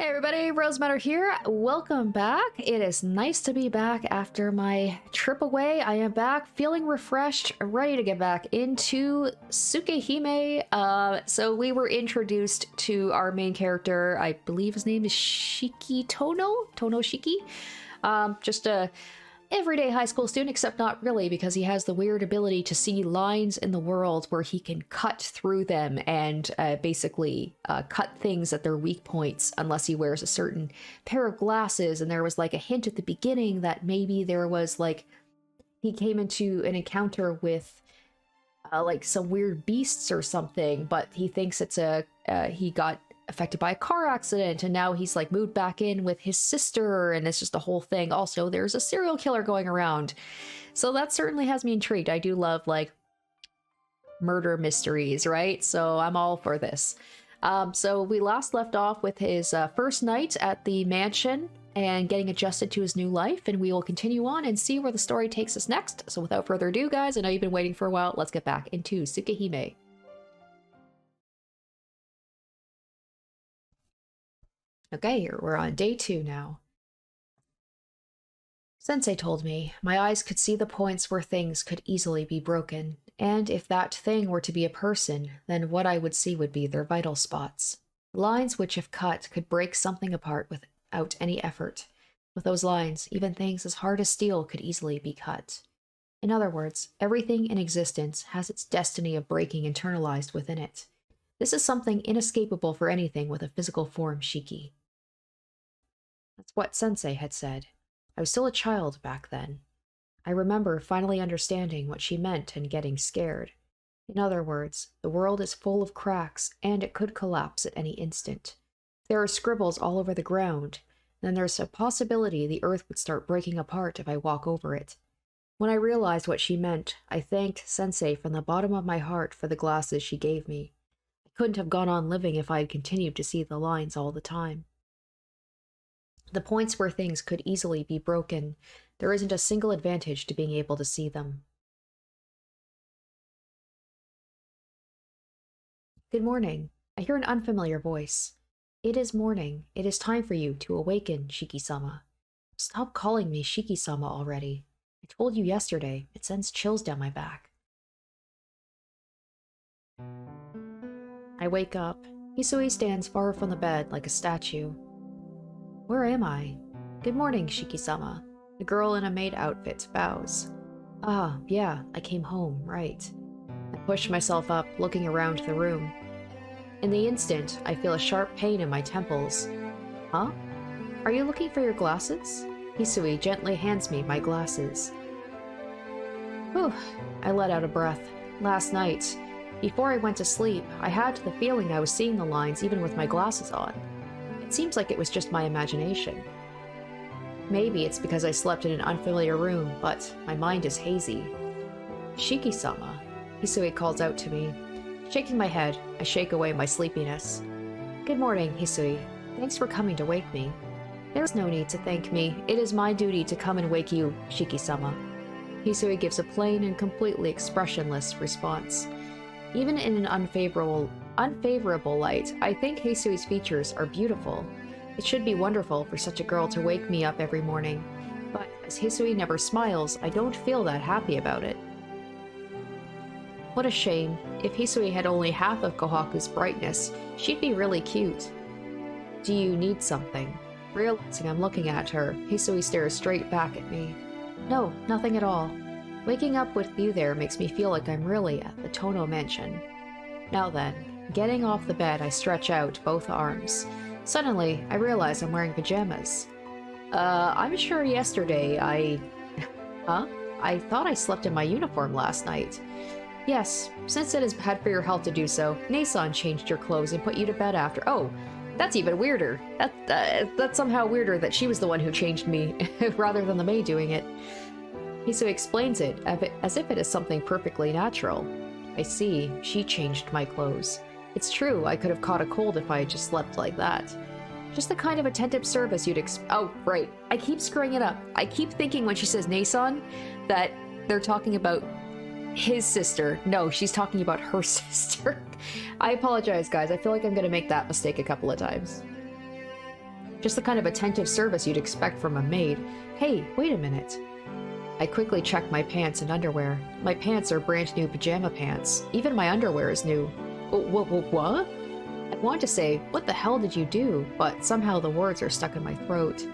Hey everybody, Rosematter here. Welcome back. It is nice to be back after my trip away. I am back feeling refreshed, ready to get back into Tsukihime. So we were introduced to our main character. I believe his name is Shiki Tohno? Tohno Shiki? Just a everyday high school student, except not really, because he has the weird ability to see lines in the world where he can cut through them and basically cut things at their weak points unless he wears a certain pair of glasses. And there was like a hint at the beginning that maybe there was like he came into an encounter with like some weird beasts or something, but he thinks it's he got affected by a car accident and now he's like moved back in with his sister and it's just a whole thing. Also, there's a serial killer going around, so that certainly has me intrigued. I do love like murder mysteries, right? So I'm all for this. So we last left off with his first night at the mansion and getting adjusted to his new life, and we will continue on and see where the story takes us next. So without further ado, guys, I know you've been waiting for a while. Let's get back into Tsukihime. Okay, we're on day 2 now. Sensei told me my eyes could see the points where things could easily be broken, and if that thing were to be a person, then what I would see would be their vital spots. Lines which, if cut, could break something apart without any effort. With those lines, even things as hard as steel could easily be cut. In other words, everything in existence has its destiny of breaking internalized within it. This is something inescapable for anything with a physical form, Shiki. That's what Sensei had said. I was still a child back then. I remember finally understanding what she meant and getting scared. In other words, the world is full of cracks, and it could collapse at any instant. There are scribbles all over the ground, then there's a possibility the earth would start breaking apart if I walk over it. When I realized what she meant, I thanked Sensei from the bottom of my heart for the glasses she gave me. I couldn't have gone on living if I had continued to see the lines all the time. The points where things could easily be broken, there isn't a single advantage to being able to see them. Good morning. I hear an unfamiliar voice. It is morning. It is time for you to awaken, Shiki-sama. Stop calling me Shiki-sama already. I told you yesterday. It sends chills down my back. I wake up. Hisui stands far from the bed like a statue. Where am I? Good morning, Shiki-sama. The girl in a maid outfit bows. Ah, yeah, I came home, right. I push myself up, looking around the room. In the instant, I feel a sharp pain in my temples. Huh? Are you looking for your glasses? Hisui gently hands me my glasses. Whew, I let out a breath. Last night, before I went to sleep, I had the feeling I was seeing the lines even with my glasses on. It seems like it was just my imagination. Maybe it's because I slept in an unfamiliar room, but my mind is hazy. Shiki-sama, Hisui calls out to me. Shaking my head, I shake away my sleepiness. Good morning, Hisui. Thanks for coming to wake me. There's no need to thank me. It is my duty to come and wake you, Shiki-sama. Hisui gives a plain and completely expressionless response. Even in an unfavorable light, I think Hisui's features are beautiful. It should be wonderful for such a girl to wake me up every morning, but as Hisui never smiles, I don't feel that happy about it. What a shame. If Hisui had only half of Kohaku's brightness, she'd be really cute. Do you need something? Realizing I'm looking at her, Hisui stares straight back at me. No, nothing at all. Waking up with you there makes me feel like I'm really at the Tohno mansion. Now then, getting off the bed, I stretch out both arms. Suddenly, I realize I'm wearing pajamas. I'm sure yesterday Huh? I thought I slept in my uniform last night. Yes, since it is bad for your health to do so, Nason changed your clothes and put you to bed after. Oh, that's even weirder. That's somehow weirder that she was the one who changed me, rather than the maid doing it. Hisui explains it as if it is something perfectly natural. I see, she changed my clothes. It's true, I could have caught a cold if I had just slept like that. Just the kind of attentive service you'd Oh, right. I keep screwing it up. I keep thinking when she says Nason that they're talking about his sister. No, she's talking about her sister. I apologize, guys. I feel like I'm gonna make that mistake a couple of times. Just the kind of attentive service you'd expect from a maid. Hey, wait a minute. I quickly check my pants and underwear. My pants are brand new pajama pants. Even my underwear is new. What? I want to say, what the hell did you do? But somehow the words are stuck in my throat.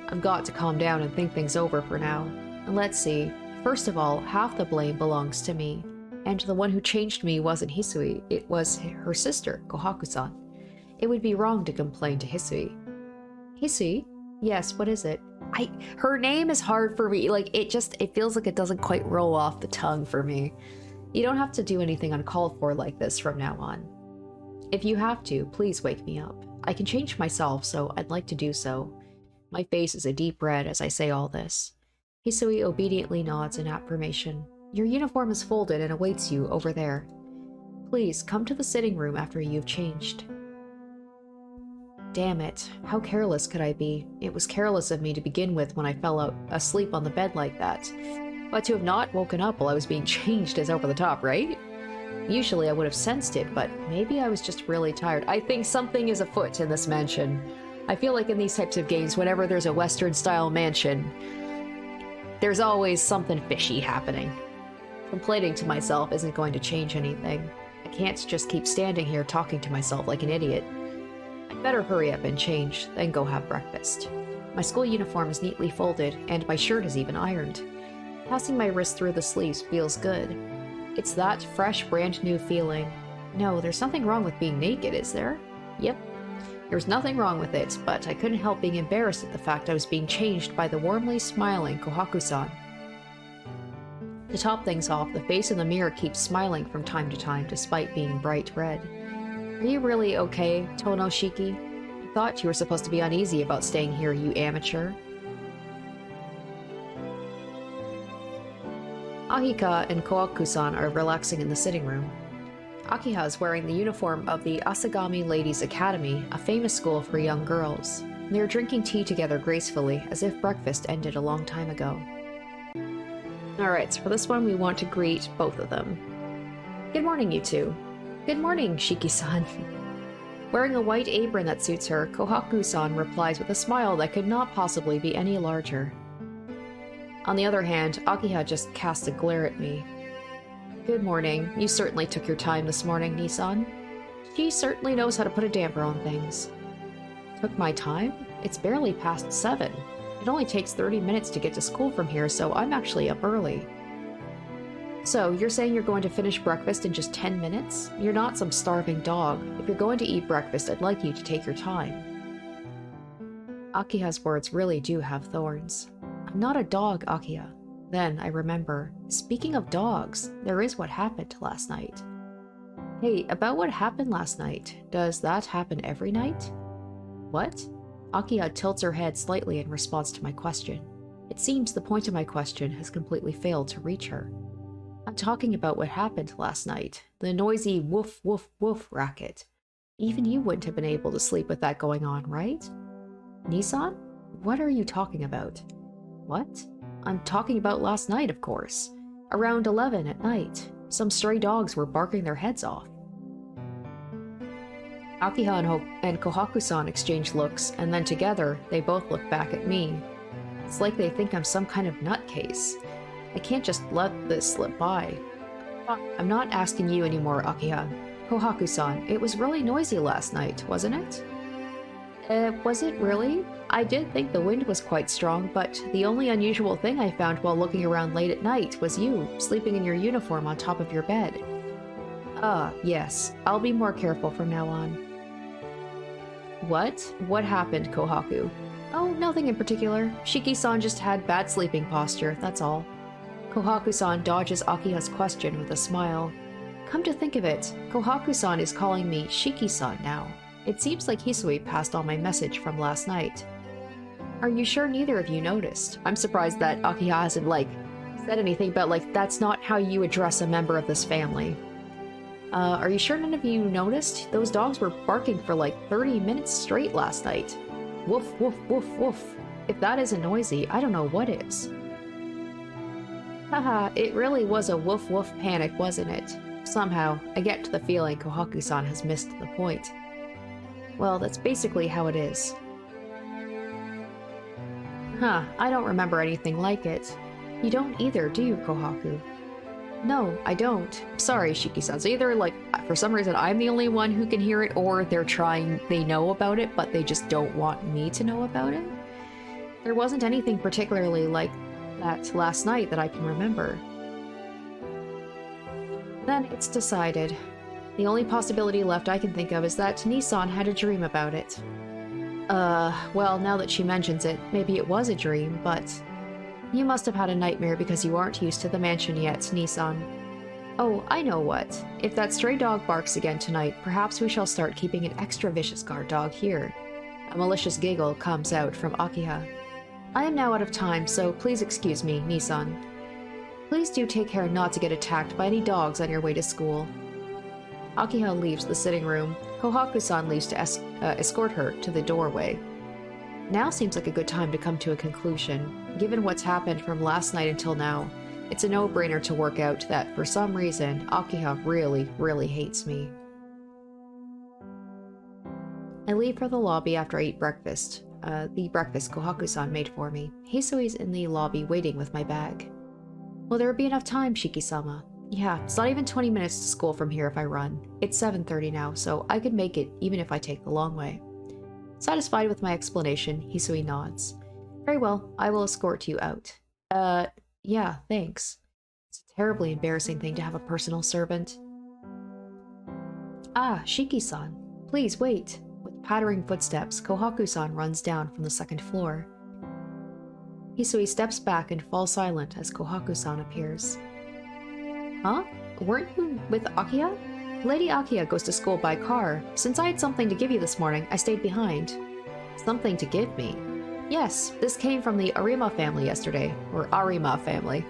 I've got to calm down and think things over for now. And let's see. First of all, half the blame belongs to me. And the one who changed me wasn't Hisui. It was her sister, Kohaku-san. It would be wrong to complain to Hisui. Hisui? Yes, what is it? Her name is hard for me. Like, it feels like it doesn't quite roll off the tongue for me. You don't have to do anything uncalled for like this from now on. If you have to, please wake me up. I can change myself, so I'd like to do so. My face is a deep red as I say all this. Hisui obediently nods in affirmation. Your uniform is folded and awaits you over there. Please, come to the sitting room after you've changed. Damn it. How careless could I be? It was careless of me to begin with when I fell asleep on the bed like that. But to have not woken up while I was being changed is over the top, right? Usually I would have sensed it, but maybe I was just really tired. I think something is afoot in this mansion. I feel like in these types of games, whenever there's a Western-style mansion, there's always something fishy happening. Complaining to myself isn't going to change anything. I can't just keep standing here talking to myself like an idiot. I'd better hurry up and change, then go have breakfast. My school uniform is neatly folded, and my shirt is even ironed. Passing my wrist through the sleeves feels good. It's that fresh, brand new feeling. No, there's nothing wrong with being naked, is there? Yep. There's nothing wrong with it, but I couldn't help being embarrassed at the fact I was being changed by the warmly smiling Kohaku-san. To top things off, the face in the mirror keeps smiling from time to time despite being bright red. Are you really okay, Tohno Shiki? I thought you were supposed to be uneasy about staying here, you amateur. Akiha and Kohaku-san are relaxing in the sitting room. Akiha is wearing the uniform of the Asagami Ladies' Academy, a famous school for young girls. They are drinking tea together gracefully, as if breakfast ended a long time ago. Alright, so for this one we want to greet both of them. Good morning, you two. Good morning, Shiki-san. Wearing a white apron that suits her, Kohaku-san replies with a smile that could not possibly be any larger. On the other hand, Akiha just casts a glare at me. Good morning. You certainly took your time this morning, Nissan. She certainly knows how to put a damper on things. Took my time? It's barely past 7. It only takes 30 minutes to get to school from here, so I'm actually up early. So, you're saying you're going to finish breakfast in just 10 minutes? You're not some starving dog. If you're going to eat breakfast, I'd like you to take your time. Akiha's words really do have thorns. I'm not a dog, Akiha. Then I remember, speaking of dogs, there is what happened last night. Hey, about what happened last night, does that happen every night? What? Akiha tilts her head slightly in response to my question. It seems the point of my question has completely failed to reach her. I'm talking about what happened last night, the noisy woof woof woof racket. Even you wouldn't have been able to sleep with that going on, right? Nissan? What are you talking about? What? I'm talking about last night, of course. Around 11 at night, some stray dogs were barking their heads off. Akiha and Kohaku-san exchange looks, and then together, they both look back at me. It's like they think I'm some kind of nutcase. I can't just let this slip by. I'm not asking you anymore, Akiha. Kohaku-san, it was really noisy last night, wasn't it? Was it really? I did think the wind was quite strong, but the only unusual thing I found while looking around late at night was you, sleeping in your uniform on top of your bed. Ah, yes. I'll be more careful from now on. What? What happened, Kohaku? Oh, nothing in particular. Shiki-san just had bad sleeping posture, that's all. Kohaku-san dodges Akiha's question with a smile. Come to think of it, Kohaku-san is calling me Shiki-san now. It seems like Hisui passed on my message from last night. Are you sure neither of you noticed? I'm surprised that Akiha hasn't, said anything about, that's not how you address a member of this family. Are you sure none of you noticed? Those dogs were barking for 30 minutes straight last night. Woof, woof, woof, woof. If that isn't noisy, I don't know what is. Haha, it really was a woof woof panic, wasn't it? Somehow, I get to the feeling Kohaku-san has missed the point. Well, that's basically how it is. Huh, I don't remember anything like it. You don't either, do you, Kohaku? No, I don't. Sorry, Shiki-san. So either, like, for some reason I'm the only one who can hear it, or they know about it, but they just don't want me to know about it. There wasn't anything particularly like that last night that I can remember. Then it's decided. The only possibility left I can think of is that Nissan had a dream about it. Well, now that she mentions it, maybe it was a dream, but... You must have had a nightmare because you aren't used to the mansion yet, Nissan. Oh, I know what. If that stray dog barks again tonight, perhaps we shall start keeping an extra vicious guard dog here. A malicious giggle comes out from Akiha. I am now out of time, so please excuse me, Nissan. Please do take care not to get attacked by any dogs on your way to school. Akiha leaves the sitting room. Kohaku-san leaves to escort her to the doorway. Now seems like a good time to come to a conclusion. Given what's happened from last night until now, it's a no-brainer to work out that, for some reason, Akiha really, really hates me. I leave for the lobby after I eat breakfast. The breakfast Kohaku-san made for me. Hisui's in the lobby waiting with my bag. Will there be enough time, Shiki-sama? Yeah, it's not even 20 minutes to school from here if I run. It's 7:30 now, so I could make it even if I take the long way. Satisfied with my explanation, Hisui nods. Very well, I will escort you out. Yeah, thanks. It's a terribly embarrassing thing to have a personal servant. Ah, Shiki-san. Please wait. With pattering footsteps, Kohaku-san runs down from the second floor. Hisui steps back and falls silent as Kohaku-san appears. Huh? Weren't you with Akiha? Lady Akiha goes to school by car. Since I had something to give you this morning, I stayed behind. Something to give me? Yes, this came from the Arima family yesterday. Or Arima family.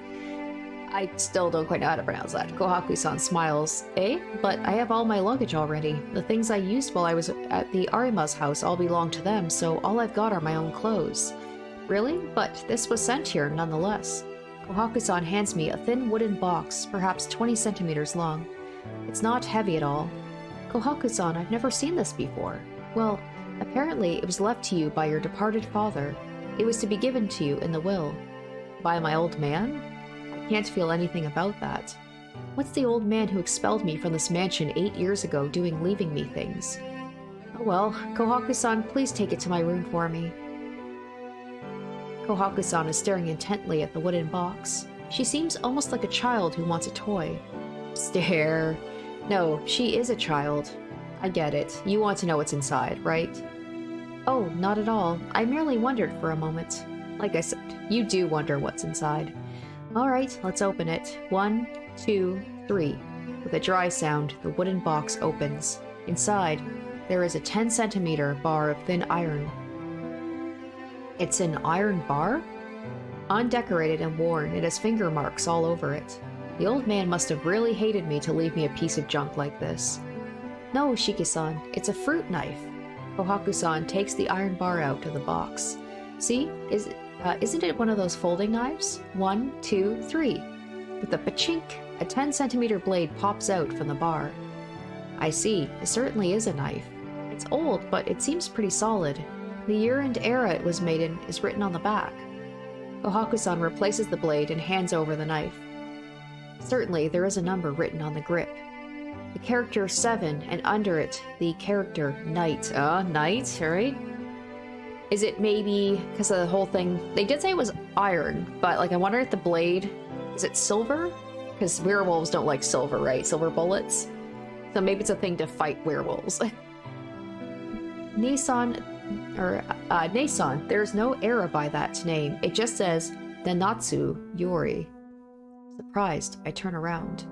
I still don't quite know how to pronounce that. Kohaku-san smiles. Eh? But I have all my luggage already. The things I used while I was at the Arima's house all belong to them, so all I've got are my own clothes. Really? But this was sent here nonetheless. Kohaku-san hands me a thin wooden box, perhaps 20 centimeters long. It's not heavy at all. Kohaku-san, I've never seen this before. Well, apparently it was left to you by your departed father. It was to be given to you in the will. By my old man? I can't feel anything about that. What's the old man who expelled me from this mansion 8 years ago doing leaving me things? Oh well, Kohaku-san, please take it to my room for me. Kohaku-san is staring intently at the wooden box. She seems almost like a child who wants a toy. Stare. No, she is a child. I get it. You want to know what's inside, right? Oh, not at all. I merely wondered for a moment. Like I said, you do wonder what's inside. Alright, let's open it. 1, 2, 3. With a dry sound, the wooden box opens. Inside, there is a 10-centimeter bar of thin iron. It's an iron bar? Undecorated and worn, it has finger marks all over it. The old man must have really hated me to leave me a piece of junk like this. No, Shiki-san, it's a fruit knife. Kohaku-san takes the iron bar out of the box. See, isn't it one of those folding knives? 1, 2, 3. With a pachink, a 10-centimeter blade pops out from the bar. I see, it certainly is a knife. It's old, but it seems pretty solid. The year and era it was made in is written on the back. Kohaku-san replaces the blade and hands over the knife. Certainly, there is a number written on the grip. The character 7, and under it, the character Knight. Knight, alright? Is it maybe, because of the whole thing, they did say it was iron, but like I wonder if the blade, is it silver? Because werewolves don't like silver, right? Silver bullets? So maybe it's a thing to fight werewolves. Nason, there's no era by that name. It just says, Nanatsu Yori. Surprised, I turn around.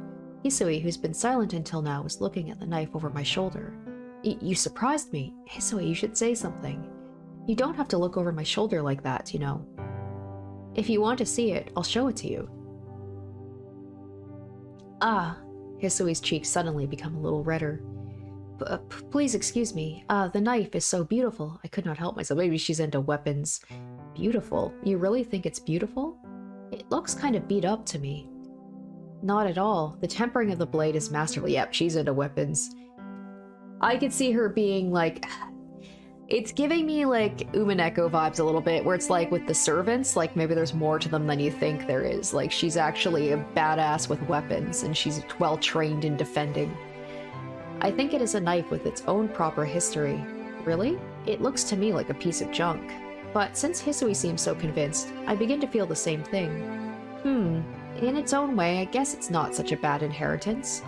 Hisui, who's been silent until now, is looking at the knife over my shoulder. You surprised me. Hisui, you should say something. You don't have to look over my shoulder like that, you know. If you want to see it, I'll show it to you. Ah, Hisui's cheeks suddenly become a little redder. Please excuse me. The knife is so beautiful. I could not help myself. Maybe she's into weapons. Beautiful? You really think it's beautiful? It looks kind of beat up to me. Not at all. The tempering of the blade is masterful. Yep, she's into weapons. I could see her being like, It's giving me like Umineko vibes a little bit, where it's like with the servants, like maybe there's more to them than you think there is. Like she's actually a badass with weapons and she's well trained in defending. I think it is a knife with its own proper history. Really? It looks to me like a piece of junk. But since Hisui seems so convinced, I begin to feel the same thing. In its own way, I guess it's not such a bad inheritance.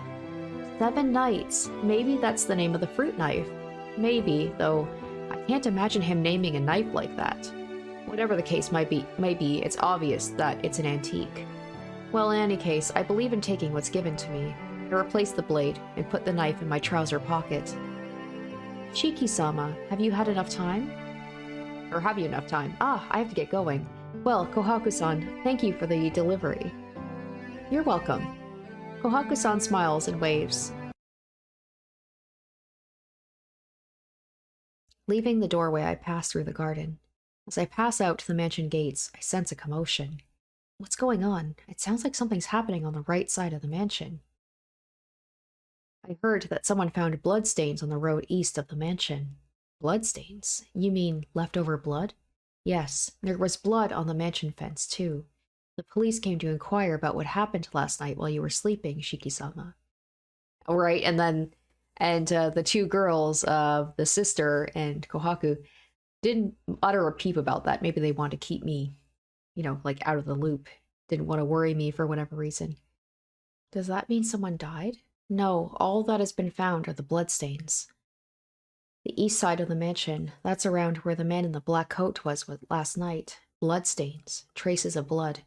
7 knights. Maybe that's the name of the fruit knife. Maybe, though I can't imagine him naming a knife like that. Whatever the case might be, it's obvious that it's an antique. Well, in any case, I believe in taking what's given to me. I replaced the blade and put the knife in my trouser pocket. Shiki-sama, have you had enough time? Or have you enough time? Ah, I have to get going. Well, Kohaku-san, thank you for the delivery. You're welcome. Kohaku-san smiles and waves. Leaving the doorway, I pass through the garden. As I pass out to the mansion gates, I sense a commotion. What's going on? It sounds like something's happening on the right side of the mansion. I heard that someone found bloodstains on the road east of the mansion. Bloodstains? You mean leftover blood? Yes, there was blood on the mansion fence, too. The police came to inquire about what happened last night while you were sleeping, Shiki-sama. Right, and the 2 girls, the sister and Kohaku, didn't utter a peep about that. Maybe they wanted to keep me, like out of the loop. Didn't want to worry me for whatever reason. Does that mean someone died? No, all that has been found are the bloodstains. The east side of the mansion, that's around where the man in the black coat was last night. Bloodstains, traces of blood.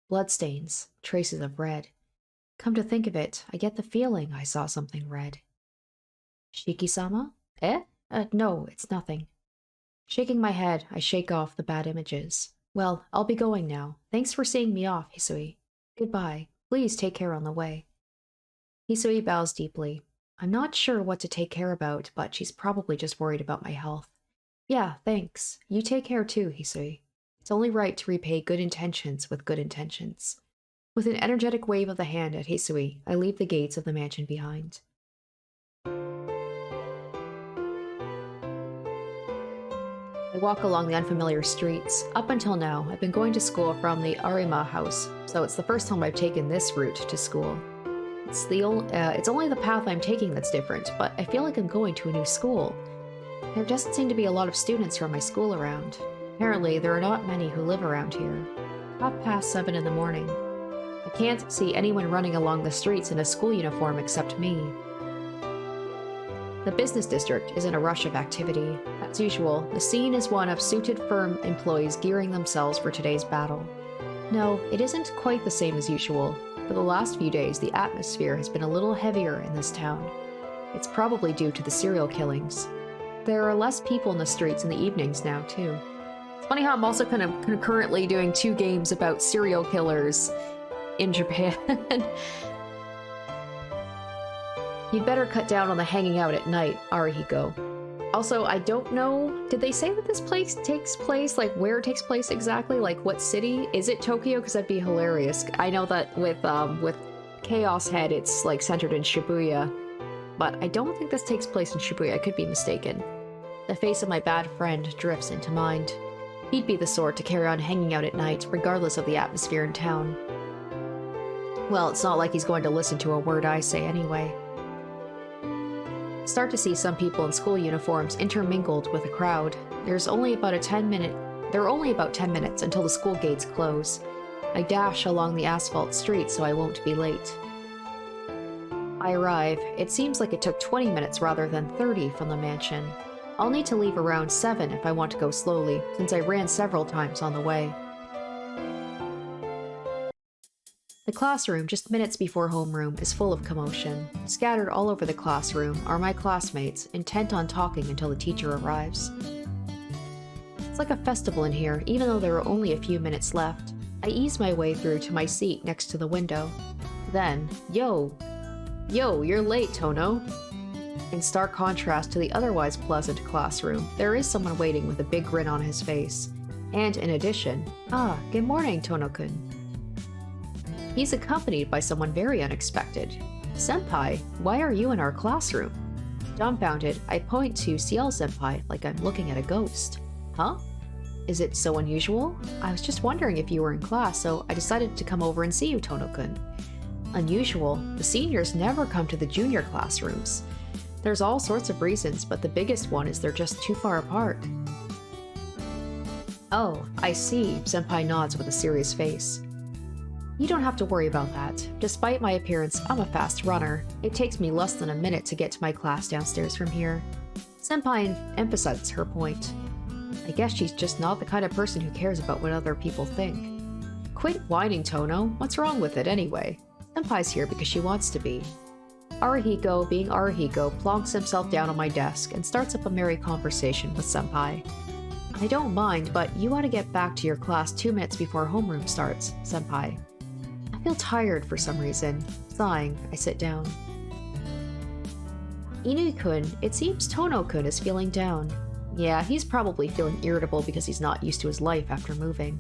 Bloodstains, traces of red. Come to think of it, I get the feeling I saw something red. Shiki-sama? Eh? No, it's nothing. Shaking my head, I shake off the bad images. Well, I'll be going now. Thanks for seeing me off, Hisui. Goodbye. Please take care on the way. Hisui bows deeply. I'm not sure what to take care about, but she's probably just worried about my health. Yeah, thanks. You take care too, Hisui. It's only right to repay good intentions with good intentions. With an energetic wave of the hand at Hisui, I leave the gates of the mansion behind. I walk along the unfamiliar streets. Up until now, I've been going to school from the Arima house, so it's the first time I've taken this route to school. It's only the path I'm taking that's different, but I feel like I'm going to a new school. There doesn't seem to be a lot of students from my school around. Apparently, there are not many who live around here. 7:30 in the morning. I can't see anyone running along the streets in a school uniform except me. The business district is in a rush of activity. As usual, the scene is one of suited firm employees gearing themselves for today's battle. No, it isn't quite the same as usual. For the last few days, the atmosphere has been a little heavier in this town. It's probably due to the serial killings. There are less people in the streets in the evenings now, too. It's funny how I'm also kind of concurrently doing 2 games about serial killers in Japan. You'd better cut down on the hanging out at night, Arihiko. Also, I don't know, did they say that this place takes place, like where it takes place exactly, like what city? Is it Tokyo? Because that'd be hilarious. I know that with Chaos Head, it's like centered in Shibuya, but I don't think this takes place in Shibuya. I could be mistaken. The face of my bad friend drifts into mind. He'd be the sort to carry on hanging out at night, regardless of the atmosphere in town. Well, it's not like he's going to listen to a word I say anyway. Start to see some people in school uniforms intermingled with the crowd. There are only about 10 minutes until the school gates close. I dash along the asphalt street so I won't be late. I arrive. It seems like it took 20 minutes rather than 30 from the mansion. I'll need to leave around 7 if I want to go slowly, since I ran several times on the way. The classroom, just minutes before homeroom, is full of commotion. Scattered all over the classroom are my classmates, intent on talking until the teacher arrives. It's like a festival in here, even though there are only a few minutes left. I ease my way through to my seat next to the window. Then, Yo, you're late, Tohno. In stark contrast to the otherwise pleasant classroom, there is someone waiting with a big grin on his face. And in addition, good morning, Tohno-kun. He's accompanied by someone very unexpected. Senpai, why are you in our classroom? Dumbfounded, I point to CL-senpai like I'm looking at a ghost. Huh? Is it so unusual? I was just wondering if you were in class, so I decided to come over and see you, Tohno-kun. Unusual? The seniors never come to the junior classrooms. There's all sorts of reasons, but the biggest one is they're just too far apart. Oh, I see, Senpai nods with a serious face. You don't have to worry about that. Despite my appearance, I'm a fast runner. It takes me less than a minute to get to my class downstairs from here. Senpai emphasizes her point. I guess she's just not the kind of person who cares about what other people think. Quit whining, Tohno. What's wrong with it anyway? Senpai's here because she wants to be. Arihiko, being Arihiko, plonks himself down on my desk and starts up a merry conversation with Senpai. I don't mind, but you ought to get back to your class 2 minutes before homeroom starts, Senpai. I feel tired for some reason. Sighing, I sit down. Inui-kun, it seems Tohno-kun is feeling down. Yeah, he's probably feeling irritable because he's not used to his life after moving.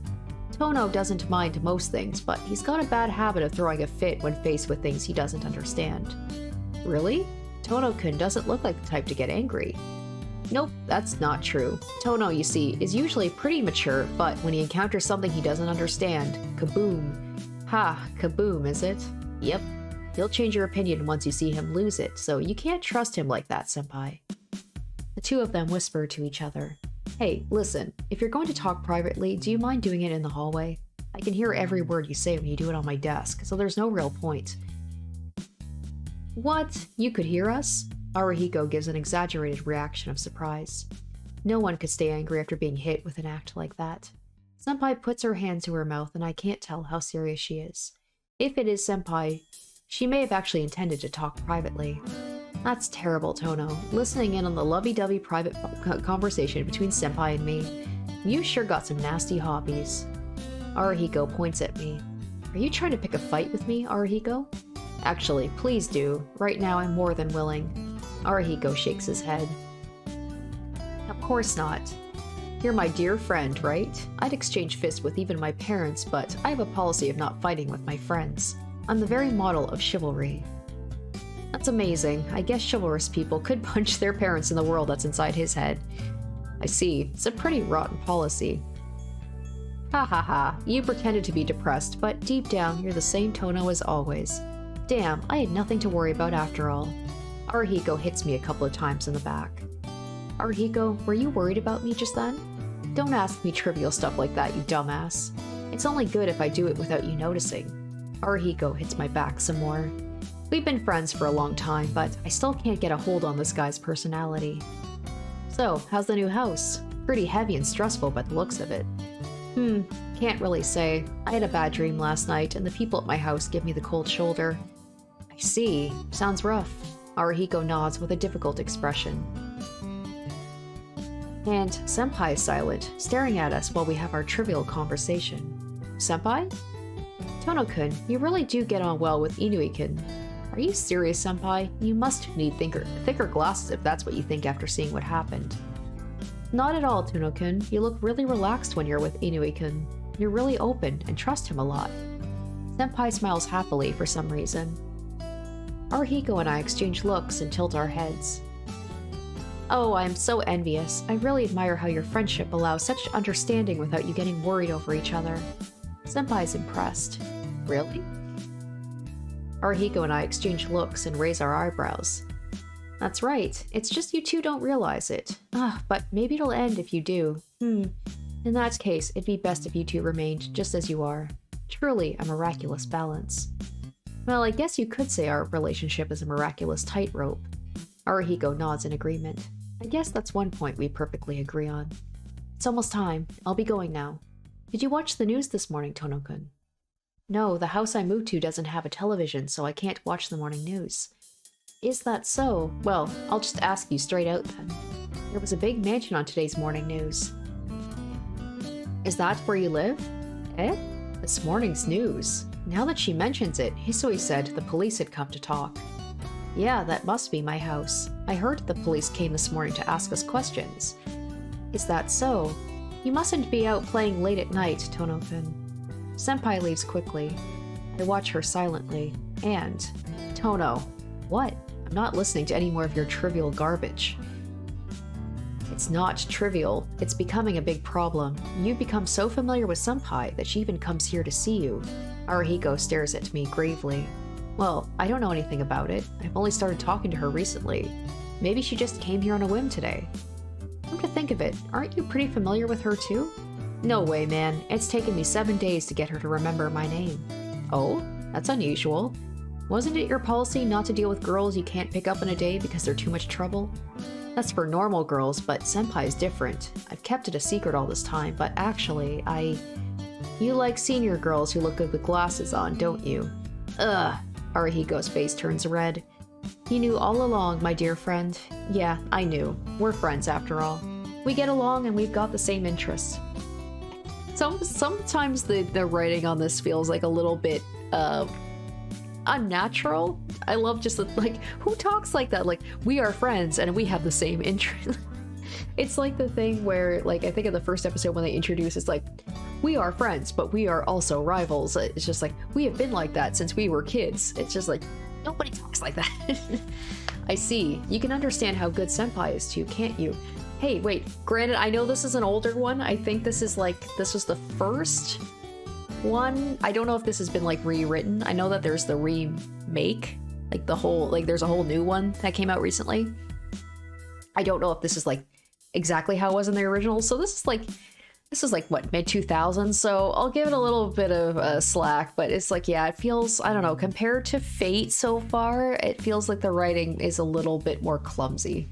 Tohno doesn't mind most things, but he's got a bad habit of throwing a fit when faced with things he doesn't understand. Really? Tohno-kun doesn't look like the type to get angry. Nope, that's not true. Tohno, you see, is usually pretty mature, but when he encounters something he doesn't understand, kaboom. Ha, kaboom, is it? Yep. He'll change your opinion once you see him lose it, so you can't trust him like that, Senpai. The two of them whisper to each other. Hey, listen, if you're going to talk privately, do you mind doing it in the hallway? I can hear every word you say when you do it on my desk, so there's no real point. What? You could hear us? Arihiko gives an exaggerated reaction of surprise. No one could stay angry after being hit with an act like that. Senpai puts her hand to her mouth and I can't tell how serious she is. If it is Senpai, she may have actually intended to talk privately. That's terrible, Tohno. Listening in on the lovey-dovey private conversation between Senpai and me. You sure got some nasty hobbies. Arihiko points at me. Are you trying to pick a fight with me, Arihiko? Actually, please do. Right now I'm more than willing. Arihiko shakes his head. Of course not. You're my dear friend, right? I'd exchange fists with even my parents, but I have a policy of not fighting with my friends. I'm the very model of chivalry. That's amazing. I guess chivalrous people could punch their parents in the world that's inside his head. I see. It's a pretty rotten policy. Ha ha ha. You pretended to be depressed, but deep down, you're the same Tohno as always. Damn, I had nothing to worry about after all. Arihiko hits me a couple of times in the back. Arihiko, were you worried about me just then? Don't ask me trivial stuff like that, you dumbass. It's only good if I do it without you noticing. Arihiko hits my back some more. We've been friends for a long time, but I still can't get a hold on this guy's personality. So, how's the new house? Pretty heavy and stressful by the looks of it. Can't really say. I had a bad dream last night, and the people at my house give me the cold shoulder. I see. Sounds rough. Arihiko nods with a difficult expression. And Senpai is silent, staring at us while we have our trivial conversation. Senpai? Tohno-kun, you really do get on well with Inui-kun. Are you serious, Senpai? You must need thicker glasses if that's what you think after seeing what happened. Not at all, Tohno-kun. You look really relaxed when you're with Inui-kun. You're really open and trust him a lot. Senpai smiles happily for some reason. Arihiko and I exchange looks and tilt our heads. Oh, I am so envious. I really admire how your friendship allows such understanding without you getting worried over each other. Senpai's impressed. Really? Arihiko and I exchange looks and raise our eyebrows. That's right. It's just you two don't realize it. But maybe it'll end if you do. In that case, it'd be best if you two remained just as you are. Truly a miraculous balance. Well, I guess you could say our relationship is a miraculous tightrope. Arihiko nods in agreement. I guess that's one point we perfectly agree on. It's almost time. I'll be going now. Did you watch the news this morning, Tohno-kun? No, the house I moved to doesn't have a television, so I can't watch the morning news. Is that so? Well, I'll just ask you straight out then. There was a big mansion on today's morning news. Is that where you live? Eh? This morning's news. Now that she mentions it, Hisui said the police had come to talk. Yeah, that must be my house. I heard the police came this morning to ask us questions. Is that so? You mustn't be out playing late at night, Tohno-kun. Senpai leaves quickly. I watch her silently. And... Tohno. What? I'm not listening to any more of your trivial garbage. It's not trivial. It's becoming a big problem. You've become so familiar with Senpai that she even comes here to see you. Arihiko stares at me gravely. Well, I don't know anything about it. I've only started talking to her recently. Maybe she just came here on a whim today. Come to think of it, aren't you pretty familiar with her too? No way, man. It's taken me 7 days to get her to remember my name. Oh? That's unusual. Wasn't it your policy not to deal with girls you can't pick up in a day because they're too much trouble? That's for normal girls, but Senpai is different. I've kept it a secret all this time, but actually, You like senior girls who look good with glasses on, don't you? Ugh. Arihiko's face turns red. You knew all along, my dear friend. Yeah, I knew. We're friends after all. We get along and we've got the same interests. Sometimes the writing on this feels like a little bit unnatural. I love just like, who talks like that? Like, we are friends and we have the same interest. It's like the thing where, like, I think in the first episode when they introduce, it's like, we are friends, but we are also rivals. It's just like, we have been like that since we were kids. It's just like, nobody talks like that. I see. You can understand how good Senpai is too, can't you? Hey, wait, granted, I know this is an older one. I think this is like, this was the first one. I don't know if this has been like rewritten. I know that there's the remake, like the whole, like there's a whole new one that came out recently. I don't know if this is like exactly how it was in the original. So this is like what, mid 2000s. So I'll give it a little bit of slack, but it's like, yeah, it feels, I don't know, compared to Fate so far, it feels like the writing is a little bit more clumsy.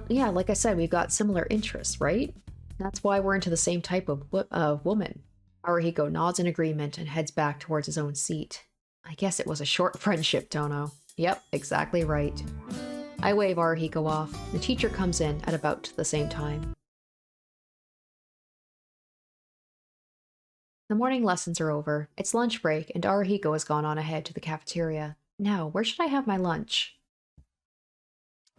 Yeah, like I said, we've got similar interests, right? That's why we're into the same type of woman. Arihiko nods in agreement and heads back towards his own seat. I guess it was a short friendship, Tohno. Yep, exactly right. I wave Arihiko off. The teacher comes in at about the same time. The morning lessons are over. It's lunch break, and Arihiko has gone on ahead to the cafeteria. Now, where should I have my lunch?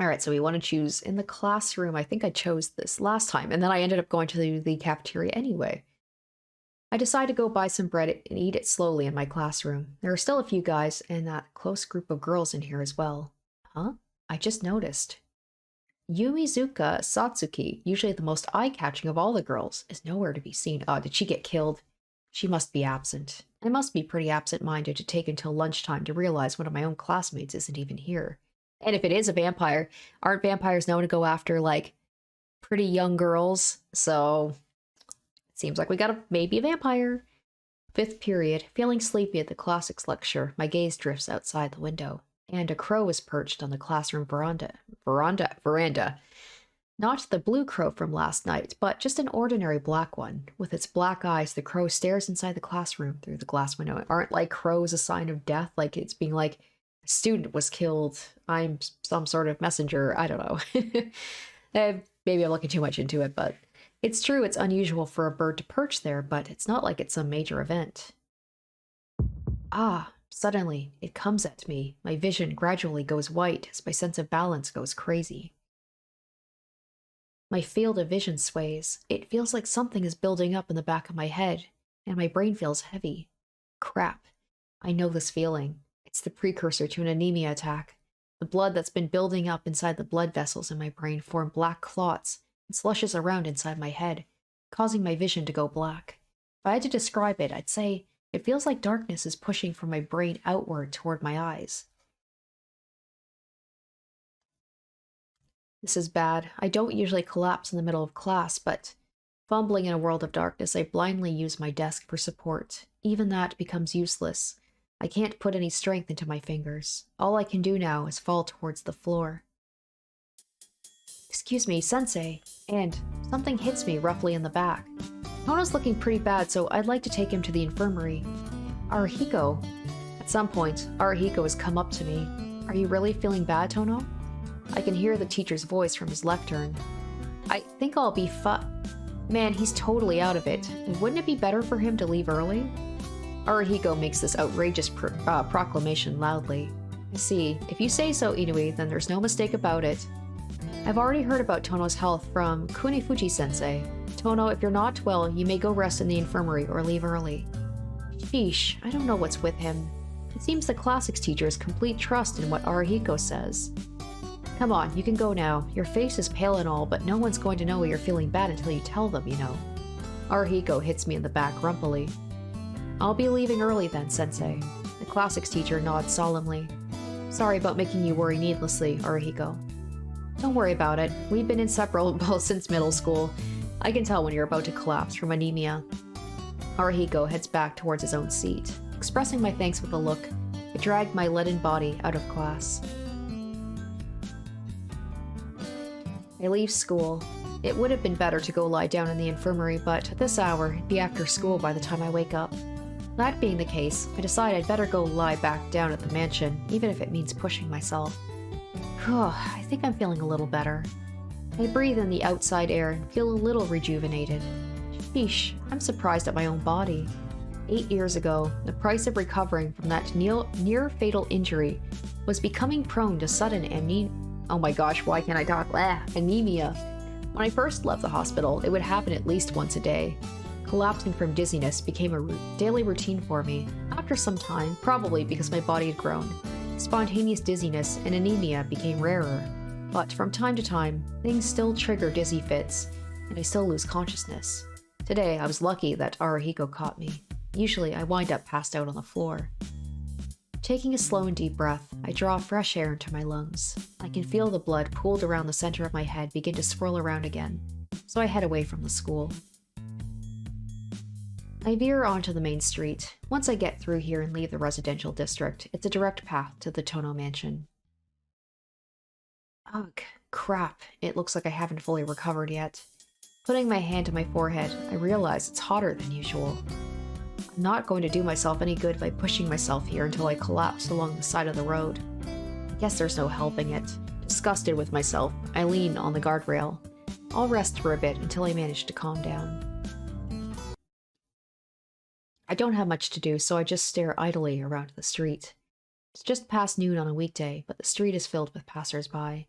Alright, so we want to choose in the classroom. I think I chose this last time, and then I ended up going to the cafeteria anyway. I decide to go buy some bread and eat it slowly in my classroom. There are still a few guys and that close group of girls in here as well. Huh? I just noticed. Yumizuka Satsuki, usually the most eye-catching of all the girls, is nowhere to be seen. Oh, did she get killed? She must be absent. I must be pretty absent-minded to take until lunchtime to realize one of my own classmates isn't even here. And if it is a vampire, aren't vampires known to go after, like, pretty young girls? So, it seems like we got maybe a vampire. 5th period. Feeling sleepy at the classics lecture, my gaze drifts outside the window. And a crow is perched on the classroom veranda. Not the blue crow from last night, but just an ordinary black one. With its black eyes, the crow stares inside the classroom through the glass window. Aren't, like, crows a sign of death? Like, it's being like, a student was killed. I'm some sort of messenger. I don't know. Maybe I'm looking too much into it, but it's true. It's unusual for a bird to perch there, but it's not like it's some major event. Ah, suddenly it comes at me. My vision gradually goes white as my sense of balance goes crazy. My field of vision sways. It feels like something is building up in the back of my head, and my brain feels heavy. Crap. I know this feeling. It's the precursor to an anemia attack. The blood that's been building up inside the blood vessels in my brain form black clots and slushes around inside my head, causing my vision to go black. If I had to describe it, I'd say it feels like darkness is pushing from my brain outward toward my eyes. This is bad. I don't usually collapse in the middle of class, but fumbling in a world of darkness, I blindly use my desk for support. Even that becomes useless. I can't put any strength into my fingers. All I can do now is fall towards the floor. Excuse me, sensei. And something hits me roughly in the back. Tohno's looking pretty bad, so I'd like to take him to the infirmary. Arihiko. At some point, Arihiko has come up to me. Are you really feeling bad, Tohno? I can hear the teacher's voice from his lectern. I think I'll be Man, he's totally out of it. Wouldn't it be better for him to leave early? Arihiko makes this outrageous proclamation loudly. I see. If you say so, Inui, then there's no mistake about it. I've already heard about Tohno's health from Kunifuji-sensei. Tohno, if you're not well, you may go rest in the infirmary or leave early. Sheesh, I don't know what's with him. It seems the classics teacher has complete trust in what Arihiko says. Come on, you can go now. Your face is pale and all, but no one's going to know you're feeling bad until you tell them, you know. Arihiko hits me in the back grumpily. I'll be leaving early then, sensei. The classics teacher nods solemnly. Sorry about making you worry needlessly, Arihiko. Don't worry about it. We've been inseparable since middle school. I can tell when you're about to collapse from anemia. Arihiko heads back towards his own seat. Expressing my thanks with a look, I dragged my leaden body out of class. I leave school. It would have been better to go lie down in the infirmary, but at this hour, it'd be after school by the time I wake up. That being the case, I decide I'd better go lie back down at the mansion, even if it means pushing myself. I think I'm feeling a little better. I breathe in the outside air and feel a little rejuvenated. Sheesh, I'm surprised at my own body. 8 years ago, the price of recovering from that near-fatal injury was becoming prone to sudden oh my gosh, why can't I talk? Anemia. When I first left the hospital, it would happen at least once a day. Collapsing from dizziness became a daily routine for me. After some time, probably because my body had grown, spontaneous dizziness and anemia became rarer. But from time to time, things still trigger dizzy fits, and I still lose consciousness. Today, I was lucky that Arihiko caught me. Usually, I wind up passed out on the floor. Taking a slow and deep breath, I draw fresh air into my lungs. I can feel the blood pooled around the center of my head begin to swirl around again, so I head away from the school. I veer onto the main street. Once I get through here and leave the residential district, it's a direct path to the Tohno mansion. Ugh, crap. It looks like I haven't fully recovered yet. Putting my hand to my forehead, I realize it's hotter than usual. I'm not going to do myself any good by pushing myself here until I collapse along the side of the road. I guess there's no helping it. Disgusted with myself, I lean on the guardrail. I'll rest for a bit until I manage to calm down. I don't have much to do, so I just stare idly around the street. It's just past noon on a weekday, but the street is filled with passers-by.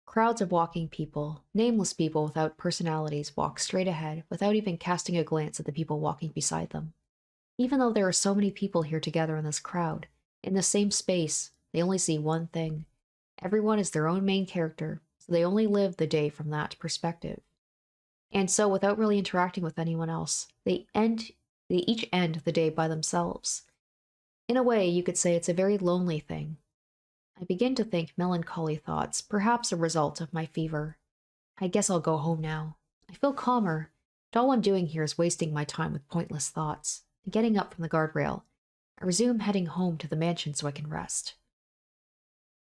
Crowds of walking people, nameless people without personalities, walk straight ahead without even casting a glance at the people walking beside them. Even though there are so many people here together in this crowd, in the same space, they only see one thing. Everyone is their own main character, so they only live the day from that perspective. And so, without really interacting with anyone else, they each end the day by themselves. In a way, you could say it's a very lonely thing. I begin to think melancholy thoughts, perhaps a result of my fever. I guess I'll go home now. I feel calmer, but all I'm doing here is wasting my time with pointless thoughts. And getting up from the guardrail, I resume heading home to the mansion so I can rest.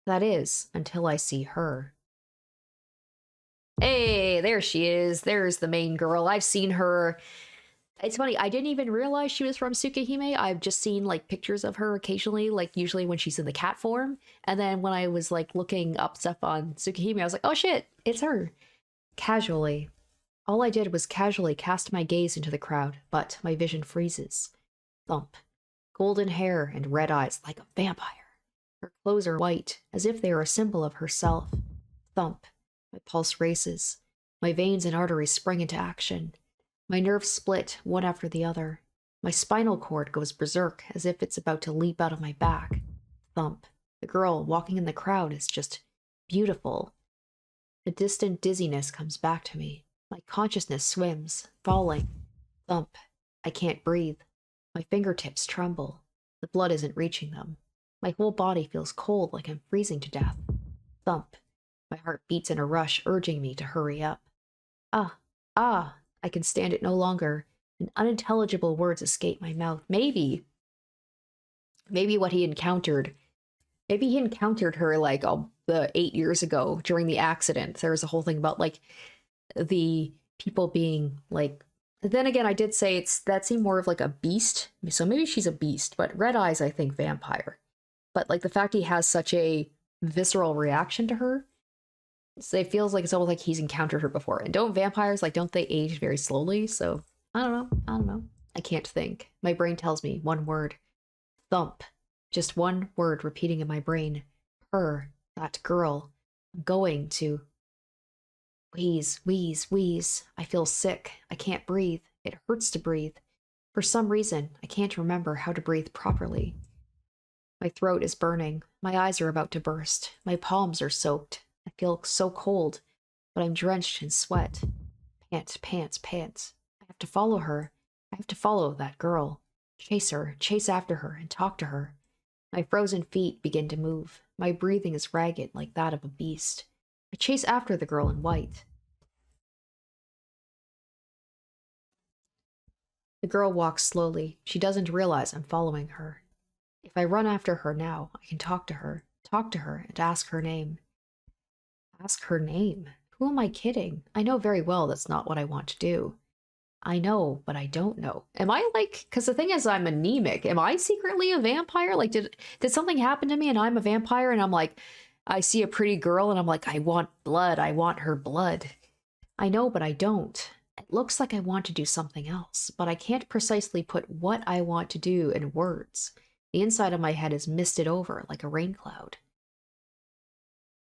That is, until I see her. Hey, there she is. There's the main girl. I've seen her. It's funny, I didn't even realize she was from Tsukihime. I've just seen, like, pictures of her occasionally, like, usually when she's in the cat form. And then when I was, like, looking up stuff on Tsukihime, I was like, oh shit, it's her. Casually. All I did was casually cast my gaze into the crowd, but my vision freezes. Thump. Golden hair and red eyes like a vampire. Her clothes are white, as if they are a symbol of herself. Thump. My pulse races. My veins and arteries spring into action. My nerves split, one after the other. My spinal cord goes berserk, as if it's about to leap out of my back. Thump. The girl walking in the crowd is just beautiful. A distant dizziness comes back to me. My consciousness swims, falling. Thump. I can't breathe. My fingertips tremble. The blood isn't reaching them. My whole body feels cold, like I'm freezing to death. Thump. My heart beats in a rush, urging me to hurry up. Ah! I can stand it no longer, and unintelligible words escape my mouth. Maybe what he encountered. Maybe he encountered her, like, 8 years ago during the accident. There was a whole thing about, like, the people being, like... Then again, I did say that seemed more of, like, a beast. So maybe she's a beast, but red eyes, I think, vampire. But, like, the fact he has such a visceral reaction to her, so it feels like it's almost like he's encountered her before. And don't vampires, like, don't they age very slowly? So, I don't know. I can't think. My brain tells me one word. Thump. Just one word repeating in my brain. Her. That girl. I'm going to... Wheeze, wheeze, wheeze. I feel sick. I can't breathe. It hurts to breathe. For some reason, I can't remember how to breathe properly. My throat is burning. My eyes are about to burst. My palms are soaked. I feel so cold, but I'm drenched in sweat. Pants, pants, pants. I have to follow her. I have to follow that girl. Chase her, chase after her, and talk to her. My frozen feet begin to move. My breathing is ragged like that of a beast. I chase after the girl in white. The girl walks slowly. She doesn't realize I'm following her. If I run after her now, I can talk to her, and ask her name. Ask her name? Who am I kidding? I know very well that's not what I want to do. I know, but I don't know. Am I like, because the thing is I'm anemic. Am I secretly a vampire? Like, did something happen to me and I'm a vampire and I'm like, I see a pretty girl and I'm like, I want blood. I want her blood. I know, but I don't. It looks like I want to do something else, but I can't precisely put what I want to do in words. The inside of my head is misted over like a rain cloud.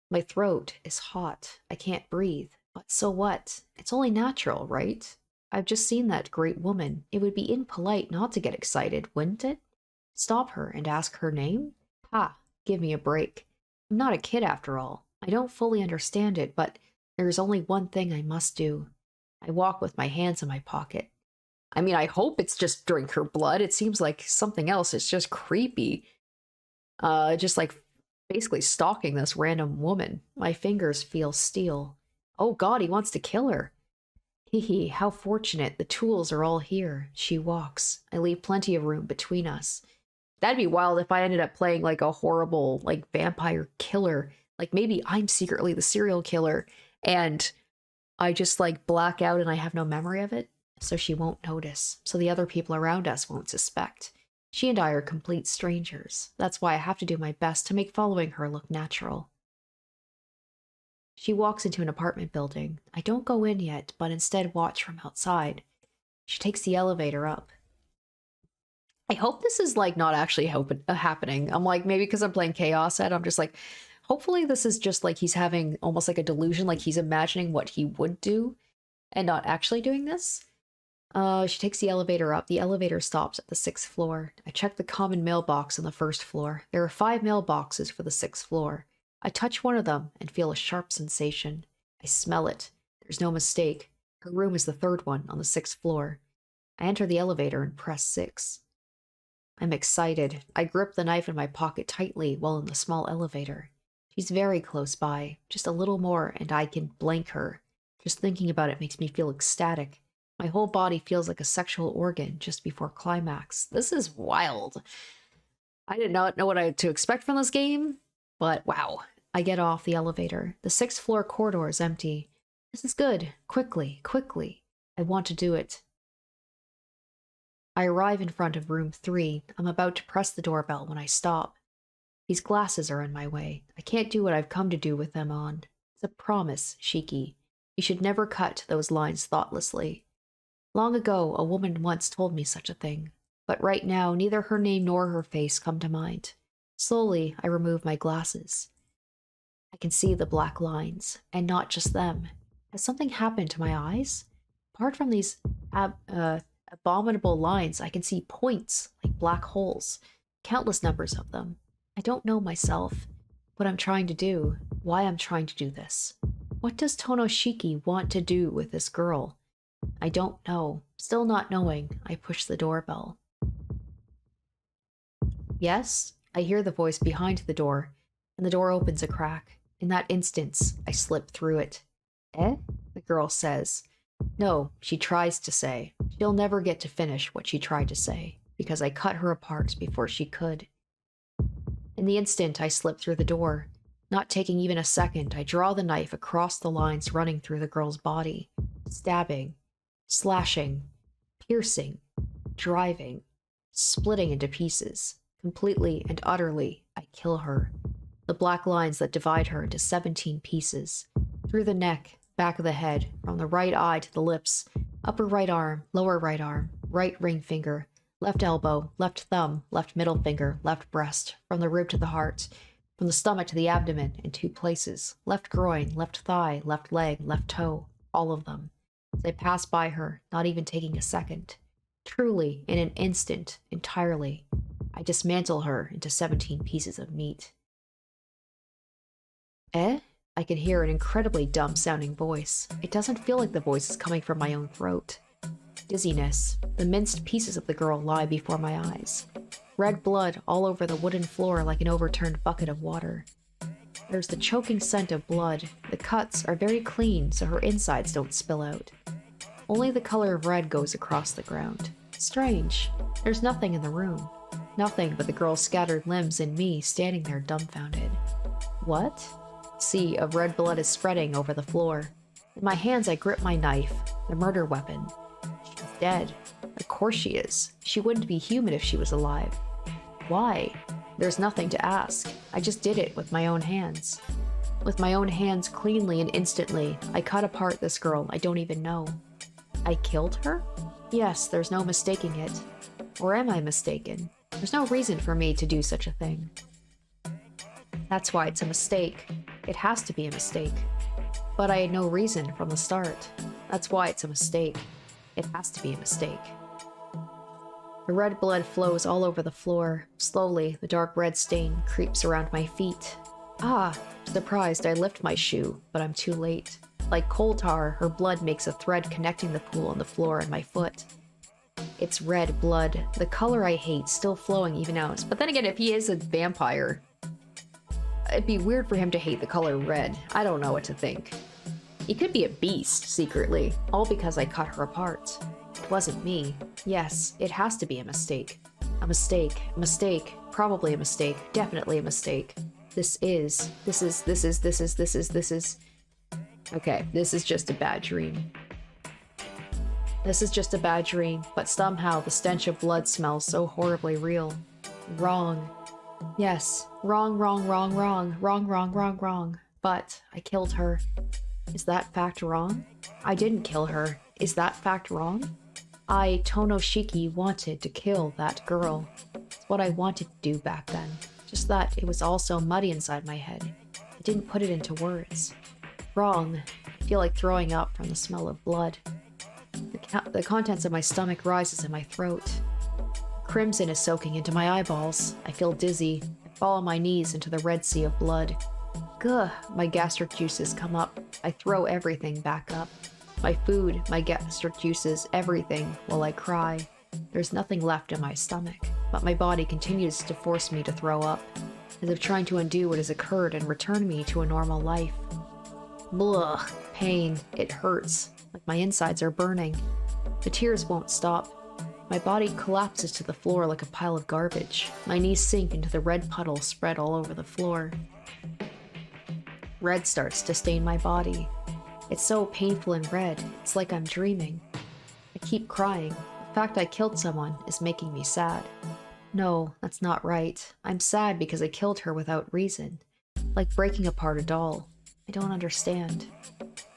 My throat is hot. I can't breathe. But so what? It's only natural, right? I've just seen that great woman. It would be impolite not to get excited, wouldn't it? Stop her and ask her name? Ha! Give me a break. I'm not a kid after all. I don't fully understand it, but there is only one thing I must do. I walk with my hands in my pocket. I mean, I hope it's just drink her blood. It seems like something else. It's just creepy. Just like basically stalking this random woman. My fingers feel steel. Oh god, he wants to kill her. Hee hee, how fortunate. The tools are all here. She walks. I leave plenty of room between us. That'd be wild if I ended up playing like a horrible, like vampire killer. Like maybe I'm secretly the serial killer and I just like black out and I have no memory of it. So she won't notice. So the other people around us won't suspect. She and I are complete strangers. That's why I have to do my best to make following her look natural. She walks into an apartment building. I don't go in yet, but instead watch from outside. She takes the elevator up. I hope this is like not actually happening. I'm like, maybe because I'm playing Chaos Ed, I'm just like, hopefully this is just like he's having almost like a delusion, like he's imagining what he would do and not actually doing this. She takes the elevator up. The elevator stops at the 6th floor. I check the common mailbox on the 1st floor. There are 5 mailboxes for the 6th floor. I touch one of them and feel a sharp sensation. I smell it. There's no mistake. Her room is the 3rd one on the 6th floor. I enter the elevator and press 6. I'm excited. I grip the knife in my pocket tightly while in the small elevator. She's very close by. Just a little more and I can blank her. Just thinking about it makes me feel ecstatic. My whole body feels like a sexual organ just before climax. This is wild. I did not know what to expect from this game, but wow. I get off the elevator. The 6th floor corridor is empty. This is good. Quickly, quickly. I want to do it. I arrive in front of room 3. I'm about to press the doorbell when I stop. These glasses are in my way. I can't do what I've come to do with them on. It's a promise, Shiki. You should never cut those lines thoughtlessly. Long ago, a woman once told me such a thing, but right now neither her name nor her face come to mind. Slowly, I remove my glasses. I can see the black lines, and not just them. Has something happened to my eyes? Apart from these abominable lines, I can see points, like black holes, countless numbers of them. I don't know myself, what I'm trying to do, why I'm trying to do this. What does Tohno want to do with this girl? I don't know. Still not knowing, I push the doorbell. Yes? I hear the voice behind the door, and the door opens a crack. In that instance, I slip through it. Eh? The girl says. No, she tries to say. She'll never get to finish what she tried to say, because I cut her apart before she could. In the instant I slip through the door. Not taking even a second, I draw the knife across the lines running through the girl's body, stabbing, slashing, piercing, driving, splitting into pieces. Completely and utterly, I kill her. The black lines that divide her into 17 pieces. Through the neck, back of the head, from the right eye to the lips, upper right arm, lower right arm, right ring finger, left elbow, left thumb, left middle finger, left breast, from the rib to the heart, from the stomach to the abdomen in 2 places, left groin, left thigh, left leg, left toe, all of them. As I pass by her, not even taking a second. Truly, in an instant, entirely. I dismantle her into 17 pieces of meat. Eh? I can hear an incredibly dumb-sounding voice. It doesn't feel like the voice is coming from my own throat. Dizziness. The minced pieces of the girl lie before my eyes. Red blood all over the wooden floor like an overturned bucket of water. There's the choking scent of blood. The cuts are very clean, so her insides don't spill out. Only the color of red goes across the ground. Strange. There's nothing in the room. Nothing but the girl's scattered limbs and me standing there dumbfounded. What? Sea of red blood is spreading over the floor. In my hands I grip my knife, the murder weapon. She's dead. Of course she is. She wouldn't be human if she was alive. Why? There's nothing to ask. I just did it with my own hands. With my own hands cleanly and instantly, I cut apart this girl I don't even know. I killed her? Yes, there's no mistaking it. Or am I mistaken? There's no reason for me to do such a thing. That's why it's a mistake. It has to be a mistake. But I had no reason from the start. That's why it's a mistake. It has to be a mistake. The red blood flows all over the floor. Slowly, the dark red stain creeps around my feet. Ah! Surprised, I lift my shoe, but I'm too late. Like coal tar, her blood makes a thread connecting the pool on the floor and my foot. It's red blood, the color I hate, still flowing even out. But then again, if he is a vampire, it'd be weird for him to hate the color red. I don't know what to think. He could be a beast, secretly, all because I cut her apart. It wasn't me. Yes, it has to be a mistake. A mistake. A mistake. Probably a mistake. Definitely a mistake. This is... Okay, this is just a bad dream. This is just a bad dream, but somehow the stench of blood smells so horribly real. Wrong. Yes, wrong. But I killed her. Is that fact wrong? I didn't kill her. Is that fact wrong? I, Tohno Shiki, wanted to kill that girl. It's what I wanted to do back then. Just that it was all so muddy inside my head. I didn't put it into words. Wrong. I feel like throwing up from the smell of blood. The contents of my stomach rises in my throat. Crimson is soaking into my eyeballs. I feel dizzy. I fall on my knees into the red sea of blood. Gah! My gastric juices come up. I throw everything back up. My food, my gastric juices, everything, while I cry. There's nothing left in my stomach, but my body continues to force me to throw up, as if trying to undo what has occurred and return me to a normal life. Blah! Pain. It hurts. Like my insides are burning. The tears won't stop. My body collapses to the floor like a pile of garbage. My knees sink into the red puddle spread all over the floor. Red starts to stain my body. It's so painful and red, it's like I'm dreaming. I keep crying. The fact I killed someone is making me sad. No, that's not right. I'm sad because I killed her without reason. Like breaking apart a doll. I don't understand.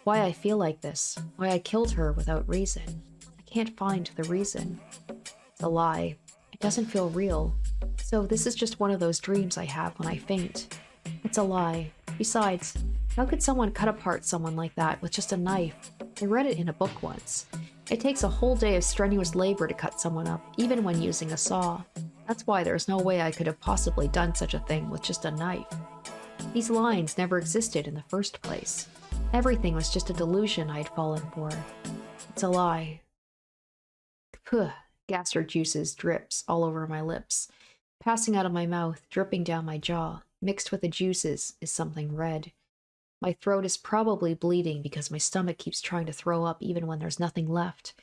Why I feel like this. Why I killed her without reason. I can't find the reason. It's a lie. It doesn't feel real. So this is just one of those dreams I have when I faint. It's a lie. Besides, how could someone cut apart someone like that with just a knife? I read it in a book once. It takes a whole day of strenuous labor to cut someone up, even when using a saw. That's why there's no way I could have possibly done such a thing with just a knife. These lines never existed in the first place. Everything was just a delusion I had fallen for. It's a lie. Puh, gastric juices drips all over my lips, passing out of my mouth, dripping down my jaw. Mixed with the juices is something red. My throat is probably bleeding because my stomach keeps trying to throw up even when there's nothing left.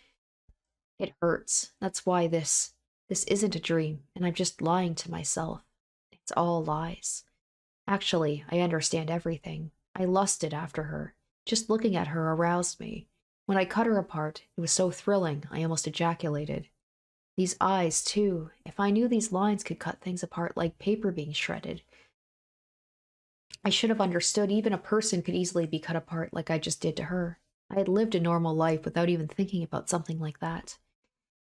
It hurts. That's why this isn't a dream, and I'm just lying to myself. It's all lies. Actually, I understand everything. I lusted after her. Just looking at her aroused me. When I cut her apart, it was so thrilling, I almost ejaculated. These eyes, too. If I knew these lines could cut things apart like paper being shredded, I should have understood even a person could easily be cut apart like I just did to her. I had lived a normal life without even thinking about something like that.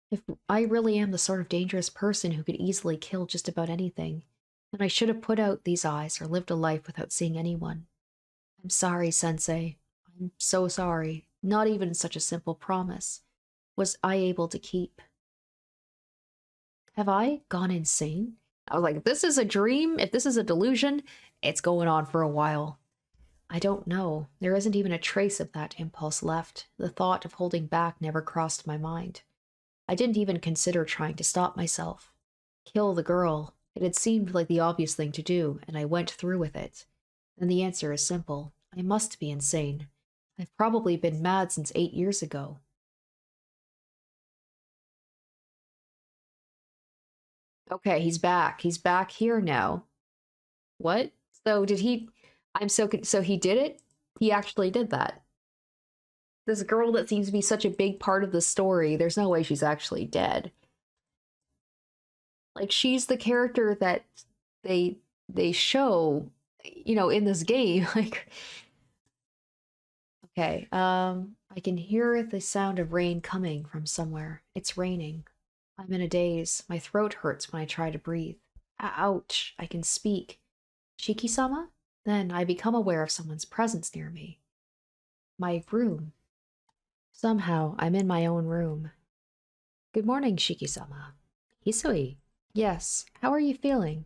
If I really am the sort of dangerous person who could easily kill just about anything, then I should have put out these eyes or lived a life without seeing anyone. I'm sorry, Sensei. I'm so sorry. Not even such a simple promise was I able to keep. Have I gone insane? I was like, if this is a dream, if this is a delusion, it's going on for a while. I don't know. There isn't even a trace of that impulse left. The thought of holding back never crossed my mind. I didn't even consider trying to stop myself. Kill the girl. It had seemed like the obvious thing to do, and I went through with it. And the answer is simple. I must be insane. I've probably been mad since 8 years ago. Okay, he's back. He's back here now. What? So did he... So he did it? He actually did that. This girl that seems to be such a big part of the story, there's no way she's actually dead. Like, she's the character that they show, you know, in this game. Like, okay, I can hear the sound of rain coming from somewhere. It's raining. I'm in a daze. My throat hurts when I try to breathe. Ouch, I can speak. Shiki-sama? Then I become aware of someone's presence near me. My room. Somehow, I'm in my own room. Good morning, Shiki-sama. Hisui. Yes, how are you feeling?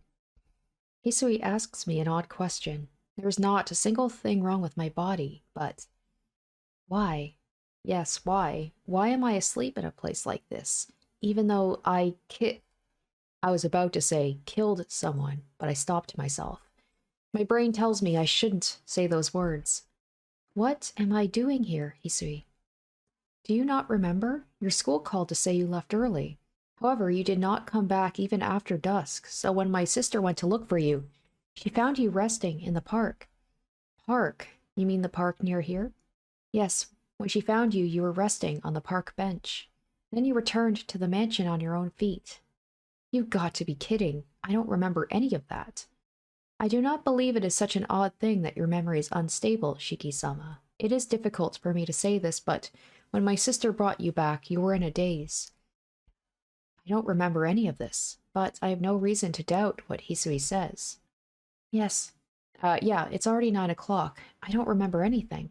Hisui asks me an odd question. There's not a single thing wrong with my body, but... Why? Yes, why? Why am I asleep in a place like this? Even though I was about to say killed someone, but I stopped myself. My brain tells me I shouldn't say those words. What am I doing here, Hisui? Do you not remember? Your school called to say you left early. However, you did not come back even after dusk, so when my sister went to look for you, she found you resting in the park. Park? You mean the park near here? Yes, when she found you, you were resting on the park bench. Then you returned to the mansion on your own feet. You've got to be kidding. I don't remember any of that. I do not believe it is such an odd thing that your memory is unstable, Shiki-sama. It is difficult for me to say this, but when my sister brought you back, you were in a daze. I don't remember any of this, but I have no reason to doubt what Hisui says. Yes. Yeah, it's already 9 o'clock. I don't remember anything.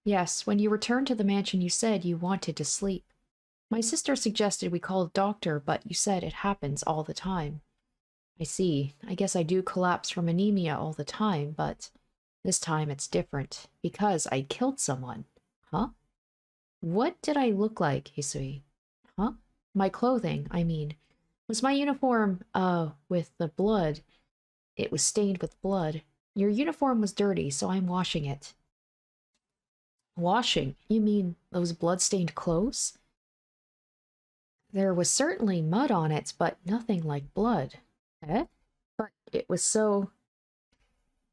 Yes, when you returned to the mansion you said you wanted to sleep. My sister suggested we call a doctor, but you said it happens all the time. I see. I guess I do collapse from anemia all the time, but this time it's different, because I killed someone. Huh? What did I look like, Hisui? Huh? My clothing, I mean. Was my uniform, with the blood? It was stained with blood. Your uniform was dirty, so I'm washing it. Washing? You mean those blood-stained clothes? There was certainly mud on it, but nothing like blood. Eh? But it was so...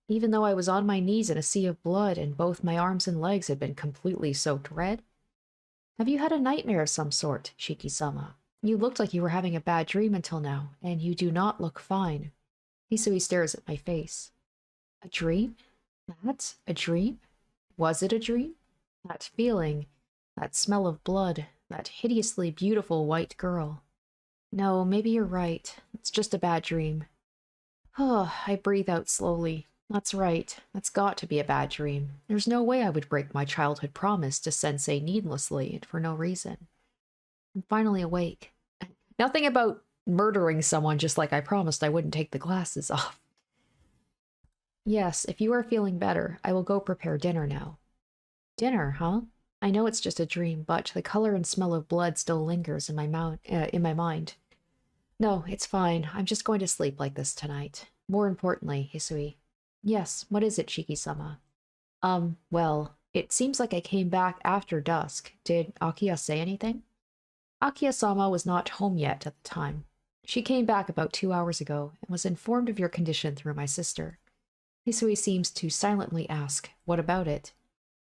Even though I was on my knees in a sea of blood and both my arms and legs had been completely soaked red? Have you had a nightmare of some sort, Shiki-sama? You looked like you were having a bad dream until now, and you do not look fine. Hisui stares at my face. A dream? That? A dream? Was it a dream? That feeling, that smell of blood, that hideously beautiful white girl. No, maybe you're right. It's just a bad dream. Oh, I breathe out slowly. That's right. That's got to be a bad dream. There's no way I would break my childhood promise to Sensei needlessly and for no reason. I'm finally awake. Nothing about murdering someone just like I promised I wouldn't take the glasses off. Yes, if you are feeling better, I will go prepare dinner now. Dinner, huh? I know it's just a dream, but the color and smell of blood still lingers in my mind. No, it's fine. I'm just going to sleep like this tonight. More importantly, Hisui. Yes, what is it, Shiki-sama? Well, it seems like I came back after dusk. Did Akiha say anything? Akiha-sama was not home yet at the time. She came back about 2 hours ago and was informed of your condition through my sister. Hisui seems to silently ask, what about it?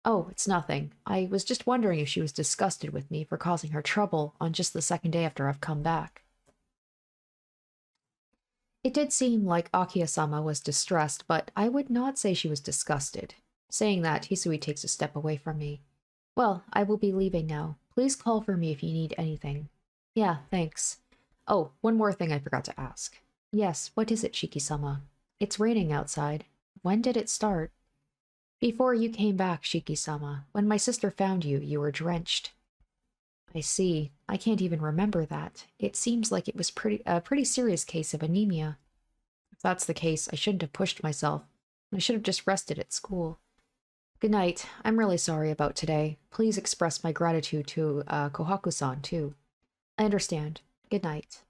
Oh, it's nothing. I was just wondering if she was disgusted with me for causing her trouble on just the second day after I've come back. It did seem like Akiha-sama was distressed, but I would not say she was disgusted. Saying that, Hisui takes a step away from me. Well, I will be leaving now. Please call for me if you need anything. Yeah, thanks. Oh, one more thing I forgot to ask. Yes, what is it, Shiki-sama? It's raining outside. When did it start? Before you came back, Shiki-sama. When my sister found you, you were drenched. I see. I can't even remember that. It seems like it was a pretty serious case of anemia. If that's the case, I shouldn't have pushed myself. I should have just rested at school. Good night. I'm really sorry about today. Please express my gratitude to Kohaku-san, too. I understand. Good night.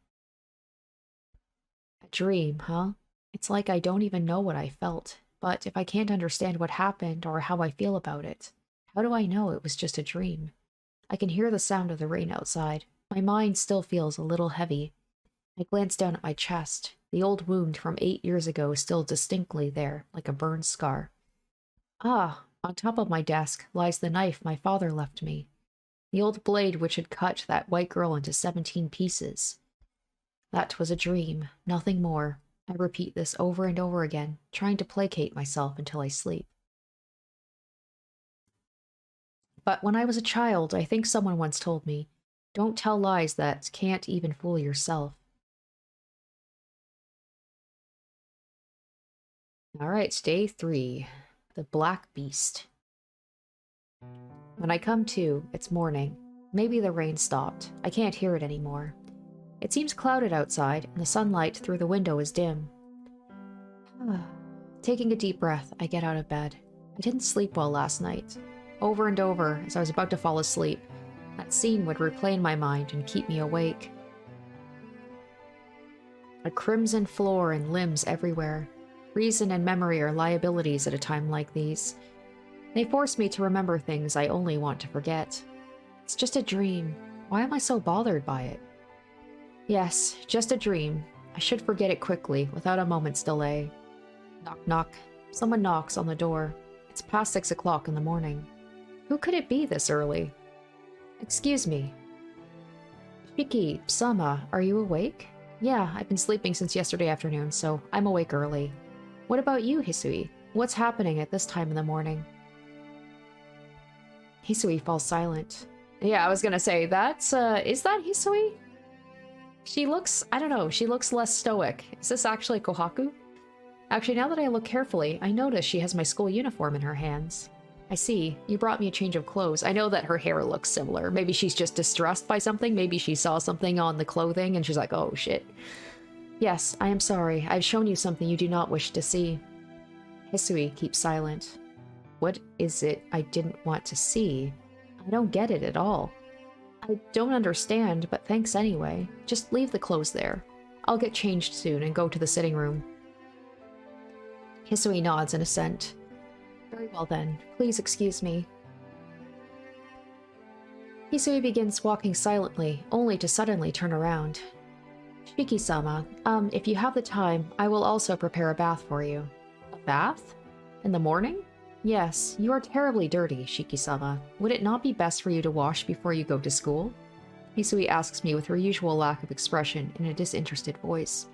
A dream, huh? It's like I don't even know what I felt. But if I can't understand what happened or how I feel about it, how do I know it was just a dream? I can hear the sound of the rain outside. My mind still feels a little heavy. I glance down at my chest. The old wound from 8 years ago is still distinctly there, like a burned scar. Ah, on top of my desk lies the knife my father left me. The old blade which had cut that white girl into 17 pieces. That was a dream, nothing more. I repeat this over and over again, trying to placate myself until I sleep. But when I was a child, I think someone once told me, don't tell lies that can't even fool yourself. Alright, day 3. The Black Beast. When I come to, it's morning. Maybe the rain stopped. I can't hear it anymore. It seems clouded outside, and the sunlight through the window is dim. Taking a deep breath, I get out of bed. I didn't sleep well last night. Over and over, as I was about to fall asleep, that scene would replay in my mind and keep me awake. A crimson floor and limbs everywhere. Reason and memory are liabilities at a time like these. They force me to remember things I only want to forget. It's just a dream. Why am I so bothered by it? Yes, just a dream. I should forget it quickly, without a moment's delay. Knock, knock. Someone knocks on the door. It's past 6 o'clock in the morning. Who could it be this early? Excuse me. Shiki, Sama, are you awake? Yeah, I've been sleeping since yesterday afternoon, so I'm awake early. What about you, Hisui? What's happening at this time in the morning? Hisui falls silent. Yeah, I was gonna say, is that Hisui? She looks, I don't know, she looks less stoic. Is this actually Kohaku? Actually, now that I look carefully, I notice she has my school uniform in her hands. I see. You brought me a change of clothes. I know that her hair looks similar. Maybe she's just distressed by something. Maybe she saw something on the clothing and she's like, oh shit. Yes, I am sorry. I've shown you something you do not wish to see. Hisui keeps silent. What is it I didn't want to see? I don't get it at all. I don't understand, but thanks anyway. Just leave the clothes there. I'll get changed soon and go to the sitting room. Hisui nods in assent. Very well then. Please excuse me. Hisui begins walking silently, only to suddenly turn around. Shiki-sama, if you have the time, I will also prepare a bath for you. A bath? In the morning? Yes, you are terribly dirty, Shiki-sama. Would it not be best for you to wash before you go to school? Hisui asks me with her usual lack of expression in a disinterested voice.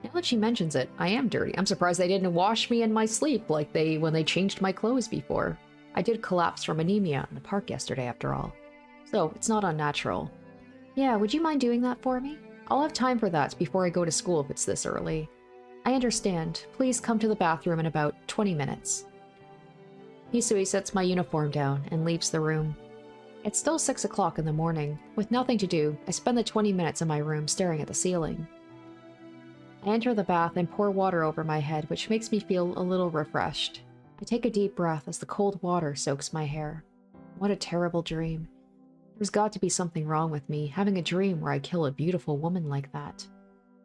Now that she mentions it, I am dirty. I'm surprised they didn't wash me in my sleep like when they changed my clothes before. I did collapse from anemia in the park yesterday after all. So, it's not unnatural. Yeah, would you mind doing that for me? I'll have time for that before I go to school if it's this early. I understand. Please come to the bathroom in about 20 minutes. Hisui sets my uniform down and leaves the room. It's still 6 o'clock in the morning. With nothing to do, I spend the 20 minutes in my room staring at the ceiling. I enter the bath and pour water over my head, which makes me feel a little refreshed. I take a deep breath as the cold water soaks my hair. What a terrible dream. There's got to be something wrong with me, having a dream where I kill a beautiful woman like that.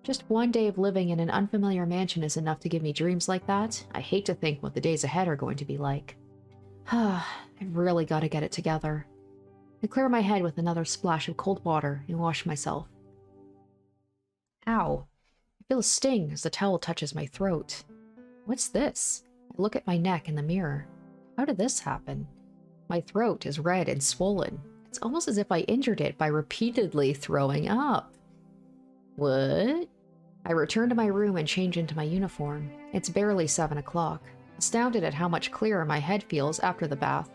Just one day of living in an unfamiliar mansion is enough to give me dreams like that. I hate to think what the days ahead are going to be like. I've really got to get it together. I clear my head with another splash of cold water and wash myself. Ow. I feel a sting as the towel touches my throat. What's this? I look at my neck in the mirror. How did this happen? My throat is red and swollen. It's almost as if I injured it by repeatedly throwing up. What? I return to my room and change into my uniform. It's barely 7 o'clock. Astounded at how much clearer my head feels after the bath,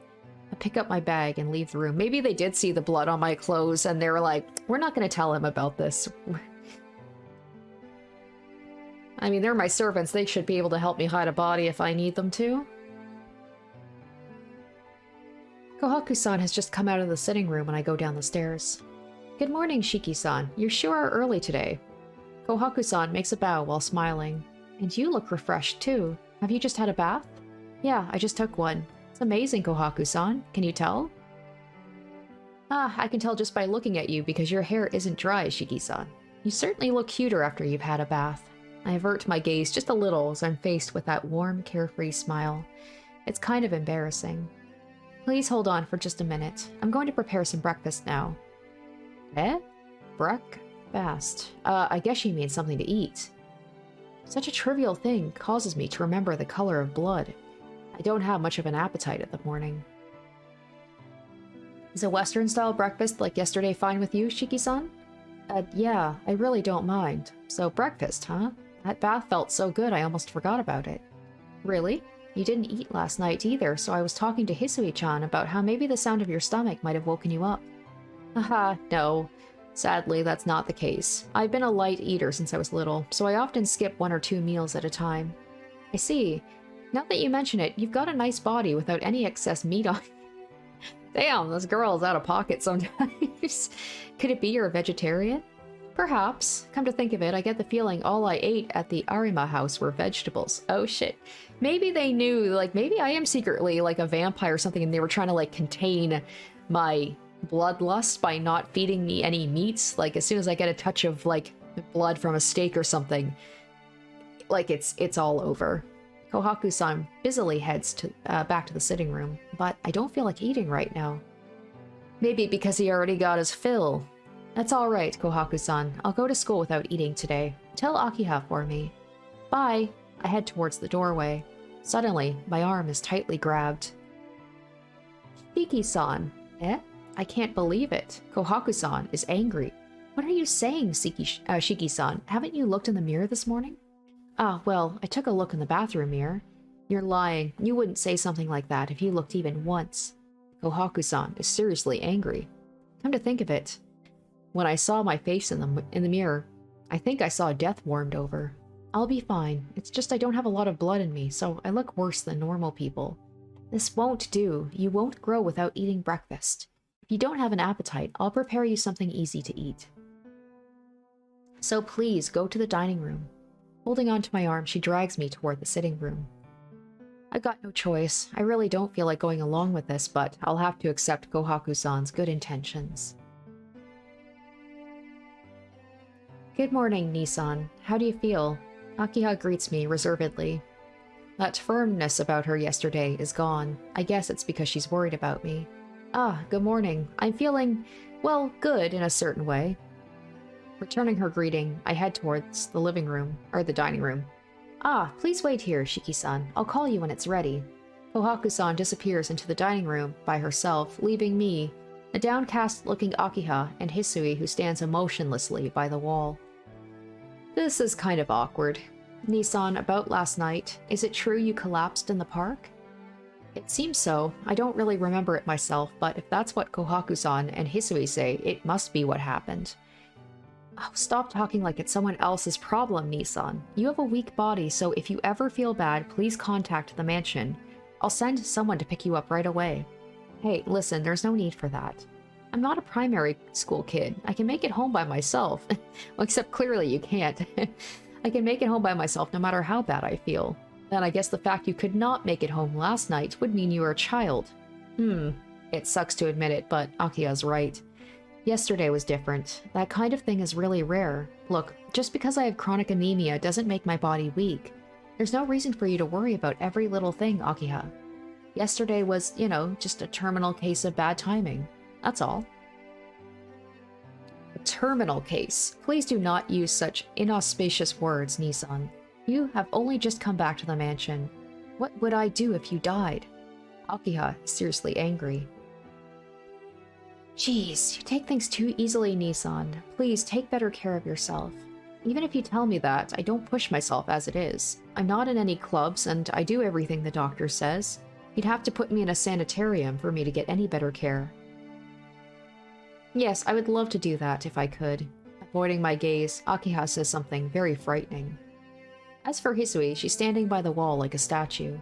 I pick up my bag and leave the room. Maybe they did see the blood on my clothes and they were like, we're not going to tell him about this. I mean, they're my servants. They should be able to help me hide a body if I need them to. Kohaku-san has just come out of the sitting room when I go down the stairs. Good morning, Shiki-san. You sure are early today. Kohaku-san makes a bow while smiling. And you look refreshed, too. Have you just had a bath? Yeah, I just took one. It's amazing, Kohaku-san. Can you tell? Ah, I can tell just by looking at you because your hair isn't dry, Shiki-san. You certainly look cuter after you've had a bath. I avert my gaze just a little as I'm faced with that warm, carefree smile. It's kind of embarrassing. Please hold on for just a minute. I'm going to prepare some breakfast now. Eh? Breakfast? I guess she means something to eat. Such a trivial thing causes me to remember the color of blood. I don't have much of an appetite at the morning. Is a Western-style breakfast like yesterday fine with you, Shiki-san? Yeah, I really don't mind. So breakfast, huh? That bath felt so good I almost forgot about it. Really? You didn't eat last night either, so I was talking to Hisui-chan about how maybe the sound of your stomach might have woken you up. Haha, no. Sadly, that's not the case. I've been a light eater since I was little, so I often skip 1 or 2 meals at a time. I see. Now that you mention it, you've got a nice body without any excess meat on. Damn, this girl is out of pocket sometimes. Could it be you're a vegetarian? Perhaps. Come to think of it, I get the feeling all I ate at the Arima house were vegetables. Oh shit. Maybe they knew, like, maybe I am secretly like a vampire or something and they were trying to like contain my bloodlust by not feeding me any meats. Like as soon as I get a touch of like blood from a steak or something, like it's all over. Kohaku-san busily heads to back to the sitting room, but I don't feel like eating right now. Maybe because he already got his fill. That's alright, Kohaku-san. I'll go to school without eating today. Tell Akiha for me. Bye. I head towards the doorway. Suddenly, my arm is tightly grabbed. Shiki-san. Eh? I can't believe it. Kohaku-san is angry. What are you saying, Shiki-san? Haven't you looked in the mirror this morning? Ah, well, I took a look in the bathroom mirror. You're lying. You wouldn't say something like that if you looked even once. Kohaku-san is seriously angry. Come to think of it, when I saw my face in the mirror, I think I saw death warmed over. I'll be fine. It's just I don't have a lot of blood in me, so I look worse than normal people. This won't do. You won't grow without eating breakfast. If you don't have an appetite, I'll prepare you something easy to eat. So please, go to the dining room. Holding onto my arm, she drags me toward the sitting room. I've got no choice. I really don't feel like going along with this, but I'll have to accept Kohaku-san's good intentions. Good morning, Nissan. How do you feel? Akiha greets me reservedly. That firmness about her yesterday is gone. I guess it's because she's worried about me. Ah, good morning. I'm feeling, well, good in a certain way. Returning her greeting, I head towards the living room, or the dining room. Ah, please wait here, Shiki-san. I'll call you when it's ready. Kohaku-san disappears into the dining room by herself, leaving me, a downcast-looking Akiha, and Hisui who stands emotionlessly by the wall. This is kind of awkward. Nissan, about last night, is it true you collapsed in the park? It seems so. I don't really remember it myself, but if that's what Kohaku-san and Hisui say, it must be what happened. Oh, stop talking like it's someone else's problem, Nissan. You have a weak body, so if you ever feel bad, please contact the mansion. I'll send someone to pick you up right away. Hey, listen, there's no need for that. I'm not a primary school kid. I can make it home by myself. Well, except clearly you can't. I can make it home by myself no matter how bad I feel. Then I guess the fact you could not make it home last night would mean you were a child. It sucks to admit it, but Akiha's right. Yesterday was different. That kind of thing is really rare. Look, just because I have chronic anemia doesn't make my body weak. There's no reason for you to worry about every little thing, Akiha. Yesterday was, you know, just a terminal case of bad timing. That's all. A terminal case. Please do not use such inauspicious words, Nissan. You have only just come back to the mansion. What would I do if you died? Akiha is seriously angry. Jeez, you take things too easily, Nissan. Please take better care of yourself. Even if you tell me that, I don't push myself as it is. I'm not in any clubs, and I do everything the doctor says. You'd have to put me in a sanitarium for me to get any better care. Yes, I would love to do that if I could. Avoiding my gaze, Akiha says something very frightening. As for Hisui, she's standing by the wall like a statue.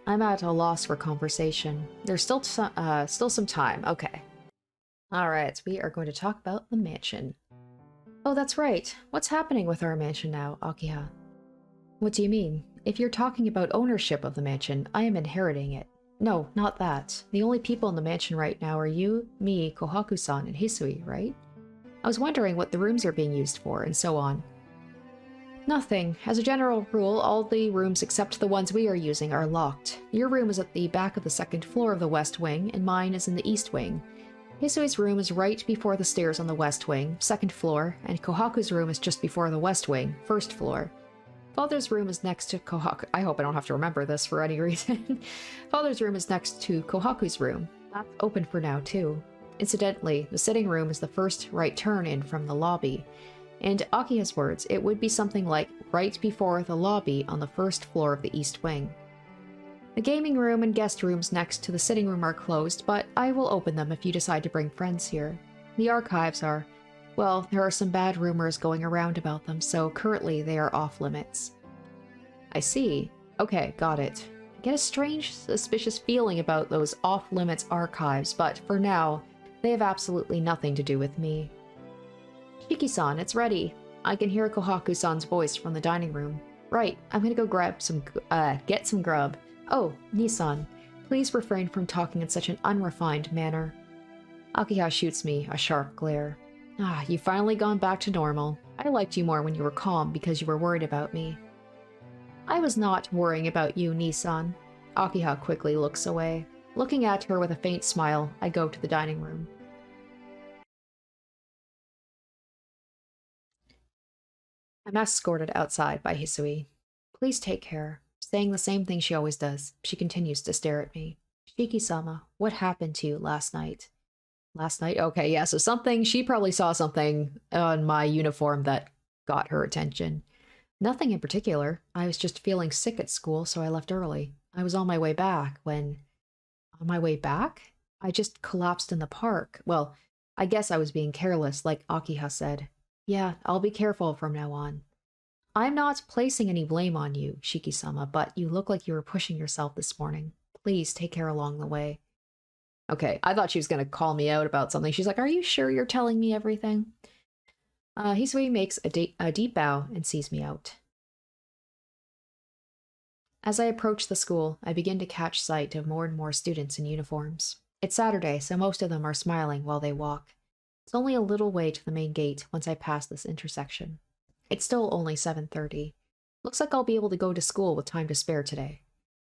I'm at a loss for conversation. There's still some time. Okay. Alright, we are going to talk about the mansion. Oh, that's right. What's happening with our mansion now, Akiha? What do you mean? If you're talking about ownership of the mansion, I am inheriting it. No, not that. The only people in the mansion right now are you, me, Kohaku-san, and Hisui, right? I was wondering what the rooms are being used for, and so on. Nothing. As a general rule, all the rooms except the ones we are using are locked. Your room is at the back of the second floor of the west wing, and mine is in the east wing. Hisui's room is right before the stairs on the west wing, second floor, and Kohaku's room is just before the west wing, first floor. Father's room is next to Kohaku. I hope I don't have to remember this for any reason. Father's room is next to Kohaku's room. That's open for now, too. Incidentally, the sitting room is the first right turn in from the lobby. In Akiha's words, it would be something like right before the lobby on the first floor of the east wing. The gaming room and guest rooms next to the sitting room are closed, but I will open them if you decide to bring friends here. The archives are... well, there are some bad rumors going around about them, so currently they are off limits. I see. Okay, got it. I get a strange, suspicious feeling about those off-limits archives, but for now, they have absolutely nothing to do with me. Shiki-san, it's ready. I can hear Kohaku-san's voice from the dining room. Right, I'm gonna go get some grub. Oh, Nisan, please refrain from talking in such an unrefined manner. Akiha shoots me a sharp glare. Ah, you've finally gone back to normal. I liked you more when you were calm because you were worried about me. I was not worrying about you, Nisan. Akiha quickly looks away. Looking at her with a faint smile, I go to the dining room. I'm escorted outside by Hisui. Please take care. Saying the same thing she always does. She continues to stare at me. Shiki-sama, what happened to you last night? Last night? Okay, yeah, so she probably saw something on my uniform that got her attention. Nothing in particular. I was just feeling sick at school, so I left early. I was on my way back when... On my way back? I just collapsed in the park. Well, I guess I was being careless, like Akiha said. Yeah, I'll be careful from now on. I'm not placing any blame on you, Shiki-sama, but you look like you were pushing yourself this morning. Please take care along the way. Okay, I thought she was going to call me out about something. She's like, are you sure you're telling me everything? Hisui makes a deep bow and sees me out. As I approach the school, I begin to catch sight of more and more students in uniforms. It's Saturday, so most of them are smiling while they walk. It's only a little way to the main gate once I pass this intersection. It's still only 7:30. Looks like I'll be able to go to school with time to spare today.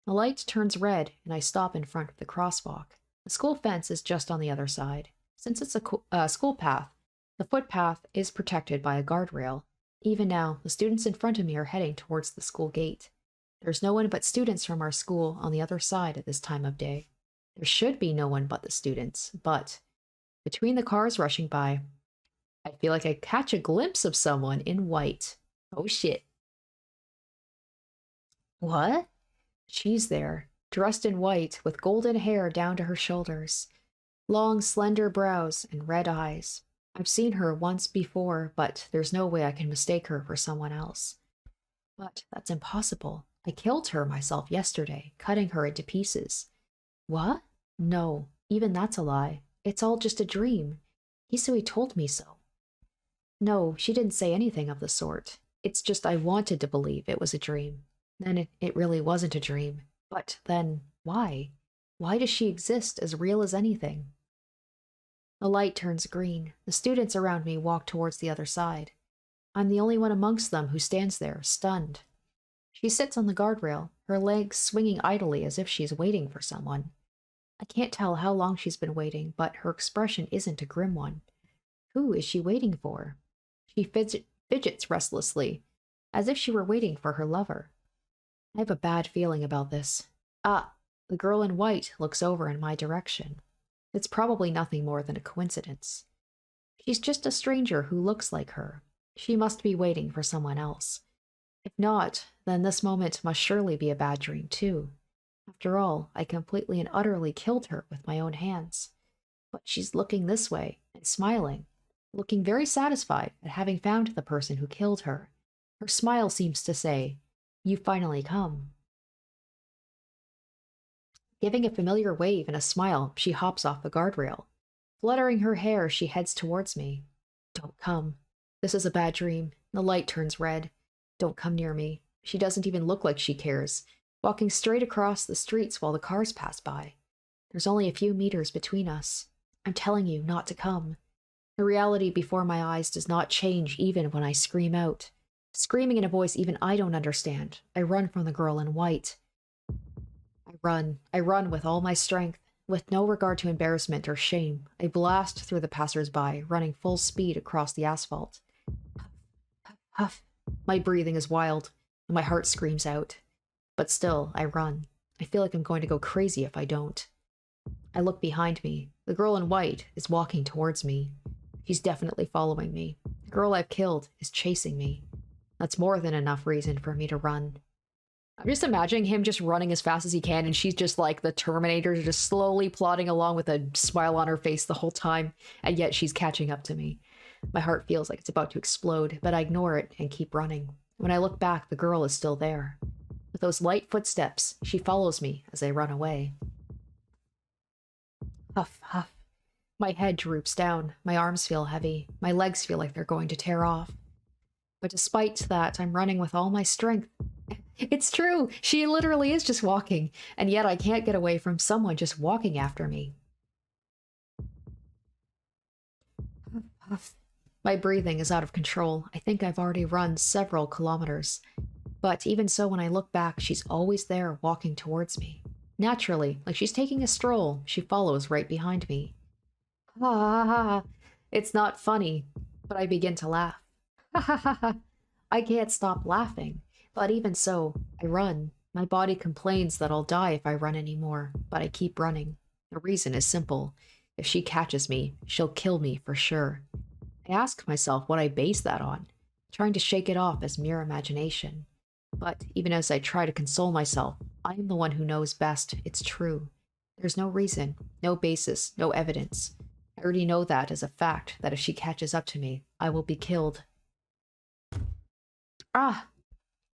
The light turns red, and I stop in front of the crosswalk. The school fence is just on the other side. Since it's a school path, the footpath is protected by a guardrail. Even now, the students in front of me are heading towards the school gate. There's no one but students from our school on the other side at this time of day. There should be no one but the students, but between the cars rushing by, I feel like I catch a glimpse of someone in white. Oh shit. What? She's there, dressed in white with golden hair down to her shoulders, long slender brows and red eyes. I've seen her once before, but there's no way I can mistake her for someone else. But that's impossible. I killed her myself yesterday, cutting her into pieces. What? No, even that's a lie. It's all just a dream. Hisui told me so. No, she didn't say anything of the sort. It's just I wanted to believe it was a dream. Then it really wasn't a dream. But then, why? Why does she exist as real as anything? The light turns green. The students around me walk towards the other side. I'm the only one amongst them who stands there, stunned. She sits on the guardrail, her legs swinging idly as if she's waiting for someone. I can't tell how long she's been waiting, but her expression isn't a grim one. Who is she waiting for? She fidgets restlessly, as if she were waiting for her lover. I have a bad feeling about this. Ah, the girl in white looks over in my direction. It's probably nothing more than a coincidence. She's just a stranger who looks like her. She must be waiting for someone else. If not, then this moment must surely be a bad dream too. After all, I completely and utterly killed her with my own hands. But she's looking this way and smiling, looking very satisfied at having found the person who killed her. Her smile seems to say, "You've finally come." Giving a familiar wave and a smile, she hops off the guardrail. Fluttering her hair, she heads towards me. Don't come. This is a bad dream. The light turns red. Don't come near me. She doesn't even look like she cares, walking straight across the streets while the cars pass by. There's only a few meters between us. I'm telling you not to come. The reality before my eyes does not change even when I scream out. Screaming in a voice even I don't understand. I run from the girl in white. I run with all my strength. With no regard to embarrassment or shame, I blast through the passers-by, running full speed across the asphalt. Huff, huff. My breathing is wild, and my heart screams out. But still, I run. I feel like I'm going to go crazy if I don't. I look behind me. The girl in white is walking towards me. She's definitely following me. The girl I've killed is chasing me. That's more than enough reason for me to run. I'm just imagining him just running as fast as he can, and she's just like the Terminator, just slowly plodding along with a smile on her face the whole time, and yet she's catching up to me. My heart feels like it's about to explode, but I ignore it and keep running. When I look back, the girl is still there. With those light footsteps, she follows me as I run away. Huff, huff. My head droops down, my arms feel heavy, my legs feel like they're going to tear off. But despite that, I'm running with all my strength. It's true, she literally is just walking, and yet I can't get away from someone just walking after me. Huff, huff. My breathing is out of control. I think I've already run several kilometers. But even so, when I look back, she's always there walking towards me. Naturally, like she's taking a stroll, she follows right behind me. Ha ha ha. It's not funny, but I begin to laugh. Ha ha ha ha. I can't stop laughing. But even so, I run. My body complains that I'll die if I run anymore, but I keep running. The reason is simple. If she catches me, she'll kill me for sure. I ask myself what I base that on, trying to shake it off as mere imagination. But even as I try to console myself, I am the one who knows best it's true. There's no reason, no basis, no evidence. I already know that as a fact, that if she catches up to me, I will be killed. Ah!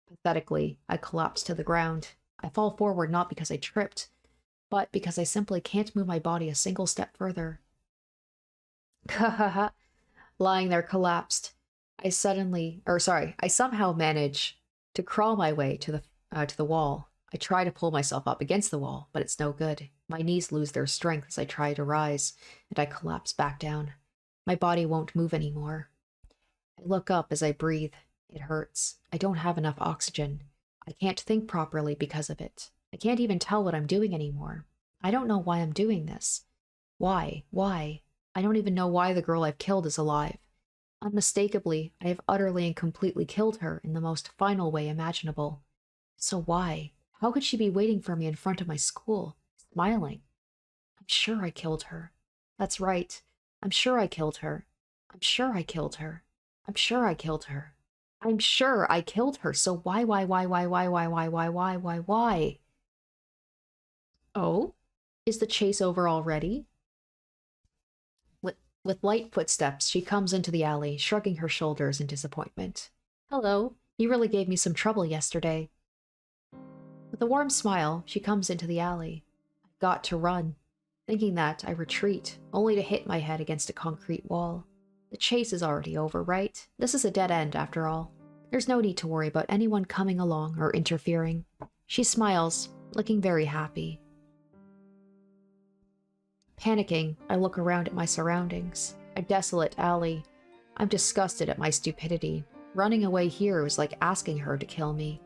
Pathetically, I collapse to the ground. I fall forward not because I tripped, but because I simply can't move my body a single step further. Kahaha. Lying there collapsed, I somehow manage to crawl my way to the wall. I try to pull myself up against the wall, but it's no good. My knees lose their strength as I try to rise, and I collapse back down. My body won't move anymore. I look up as I breathe. It hurts. I don't have enough oxygen. I can't think properly because of it. I can't even tell what I'm doing anymore. I don't know why I'm doing this. Why? Why? I don't even know why the girl I've killed is alive. Unmistakably, I have utterly and completely killed her in the most final way imaginable. So why? How could she be waiting for me in front of my school, smiling? I'm sure I killed her. That's right. I'm sure I killed her. I'm sure I killed her. I'm sure I killed her. I'm sure I killed her, so why? Oh? Is the chase over already? With light footsteps, she comes into the alley, shrugging her shoulders in disappointment. Hello, you really gave me some trouble yesterday. With a warm smile, she comes into the alley. I've got to run. Thinking that, I retreat, only to hit my head against a concrete wall. The chase is already over, right? This is a dead end, after all. There's no need to worry about anyone coming along or interfering. She smiles, looking very happy. Panicking, I look around at my surroundings. A desolate alley. I'm disgusted at my stupidity. Running away here was like asking her to kill me.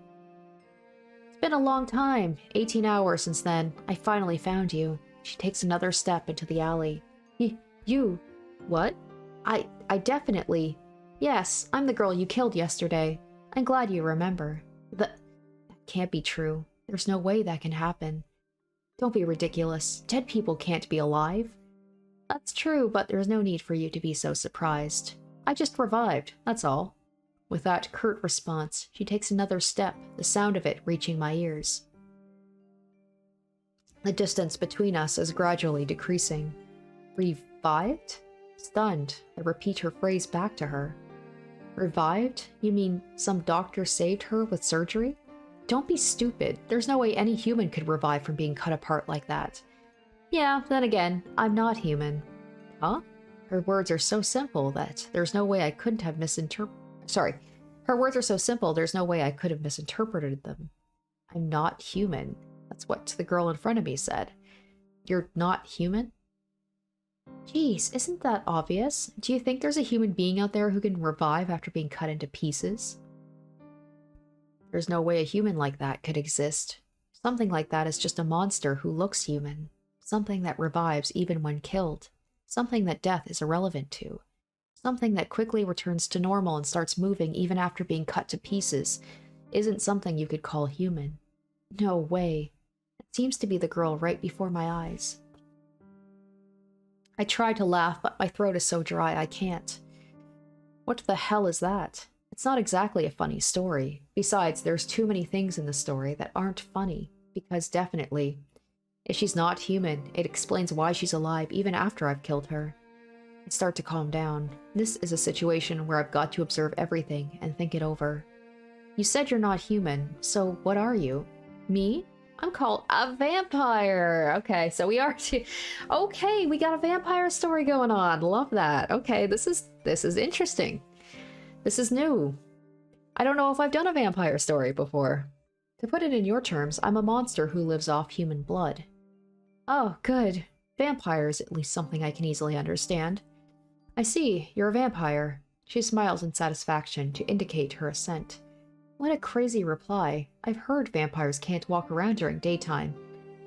It's been a long time. 18 hours since then. I finally found you. She takes another step into the alley. You? What? I definitely... Yes, I'm the girl you killed yesterday. I'm glad you remember. That can't be true. There's no way that can happen. Don't be ridiculous. Dead people can't be alive. That's true, but there's no need for you to be so surprised. I just revived, that's all. With that curt response, she takes another step, the sound of it reaching my ears. The distance between us is gradually decreasing. Revived? Stunned, I repeat her phrase back to her. Revived? You mean some doctor saved her with surgery? Don't be stupid. There's no way any human could revive from being cut apart like that. Yeah, then again, I'm not human. Huh? Her words are so simple that there's no way I couldn't have Her words are so simple, there's no way I could have misinterpreted them. I'm not human. That's what the girl in front of me said. You're not human? Geez, isn't that obvious? Do you think there's a human being out there who can revive after being cut into pieces? There's no way a human like that could exist. Something like that is just a monster who looks human. Something that revives even when killed. Something that death is irrelevant to. Something that quickly returns to normal and starts moving even after being cut to pieces isn't something you could call human. No way. It seems to be the girl right before my eyes. I try to laugh, but my throat is so dry I can't. What the hell is that? It's not exactly a funny story. Besides, there's too many things in the story that aren't funny, because definitely, if she's not human, it explains why she's alive even after I've killed her. I start to calm down. This is a situation where I've got to observe everything and think it over. You said you're not human, so what are you? Me? I'm called a vampire! Okay, so we are okay, we got a vampire story going on. Love that. Okay, this is interesting. This is new. I don't know if I've done a vampire story before. To put it in your terms, I'm a monster who lives off human blood. Oh, good. Vampires, at least something I can easily understand. I see, you're a vampire. She smiles in satisfaction to indicate her assent. What a crazy reply. I've heard vampires can't walk around during daytime,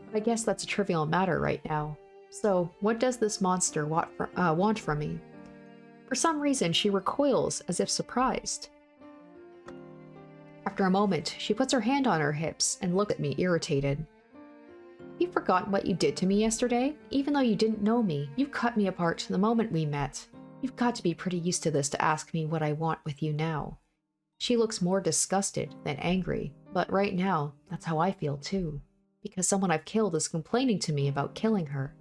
but I guess that's a trivial matter right now. So, what does this monster want from me? For some reason, she recoils as if surprised. After a moment, she puts her hand on her hips and looks at me irritated. You've forgotten what you did to me yesterday? Even though you didn't know me, you cut me apart the moment we met. You've got to be pretty used to this to ask me what I want with you now. She looks more disgusted than angry, but right now, that's how I feel too, because someone I've killed is complaining to me about killing her.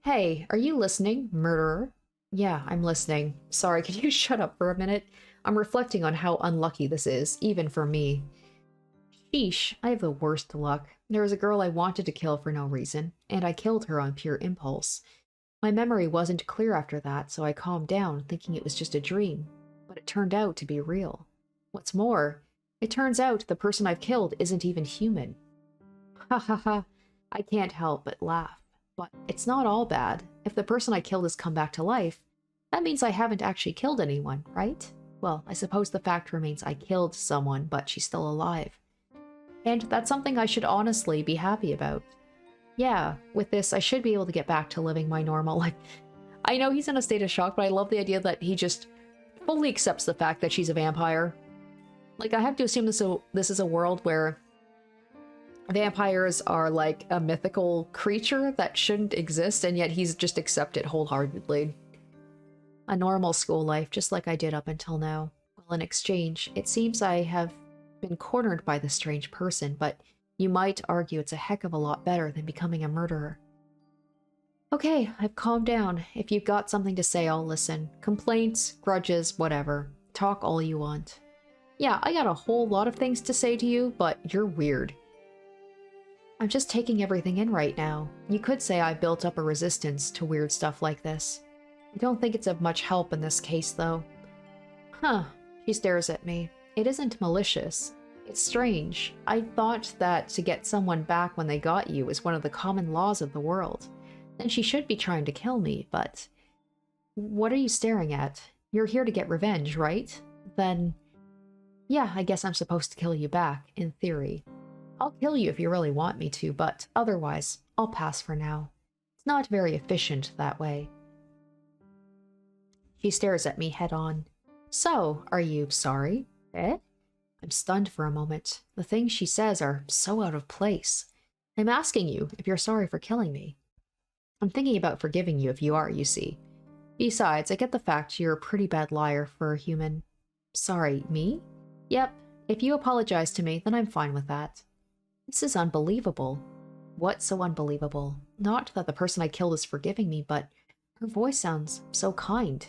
Hey, are you listening, murderer? Yeah, I'm listening. Sorry, can you shut up for a minute? I'm reflecting on how unlucky this is, even for me. Sheesh, I have the worst luck. There was a girl I wanted to kill for no reason, and I killed her on pure impulse. My memory wasn't clear after that, so I calmed down, thinking it was just a dream. But it turned out to be real. What's more, it turns out the person I've killed isn't even human. Ha ha ha, I can't help but laugh. But it's not all bad. If the person I killed has come back to life, that means I haven't actually killed anyone, right? Well, I suppose the fact remains I killed someone, but she's still alive. And that's something I should honestly be happy about. Yeah, with this, I should be able to get back to living my normal life. I know he's in a state of shock, but I love the idea that he just fully accepts the fact that she's a vampire. Like, I have to assume this is a world where vampires are like a mythical creature that shouldn't exist, and yet he's just accepted wholeheartedly. A normal school life, just like I did up until now. Well, in exchange, it seems I have been cornered by this strange person, but you might argue it's a heck of a lot better than becoming a murderer. Okay, I've calmed down. If you've got something to say, I'll listen. Complaints, grudges, whatever. Talk all you want. Yeah, I got a whole lot of things to say to you, but you're weird. I'm just taking everything in right now. You could say I built up a resistance to weird stuff like this. I don't think it's of much help in this case, though. Huh. She stares at me. It isn't malicious. It's strange. I thought that to get someone back when they got you is one of the common laws of the world. Then she should be trying to kill me, but... What are you staring at? You're here to get revenge, right? Then... Yeah, I guess I'm supposed to kill you back, in theory. I'll kill you if you really want me to, but otherwise, I'll pass for now. It's not very efficient that way. She stares at me head on. So, are you sorry? Eh? I'm stunned for a moment. The things she says are so out of place. I'm asking you if you're sorry for killing me. I'm thinking about forgiving you if you are, you see. Besides, I get the fact you're a pretty bad liar for a human. Sorry, me? Yep. If you apologize to me, then I'm fine with that. This is unbelievable. What's so unbelievable? Not that the person I killed is forgiving me, but her voice sounds so kind.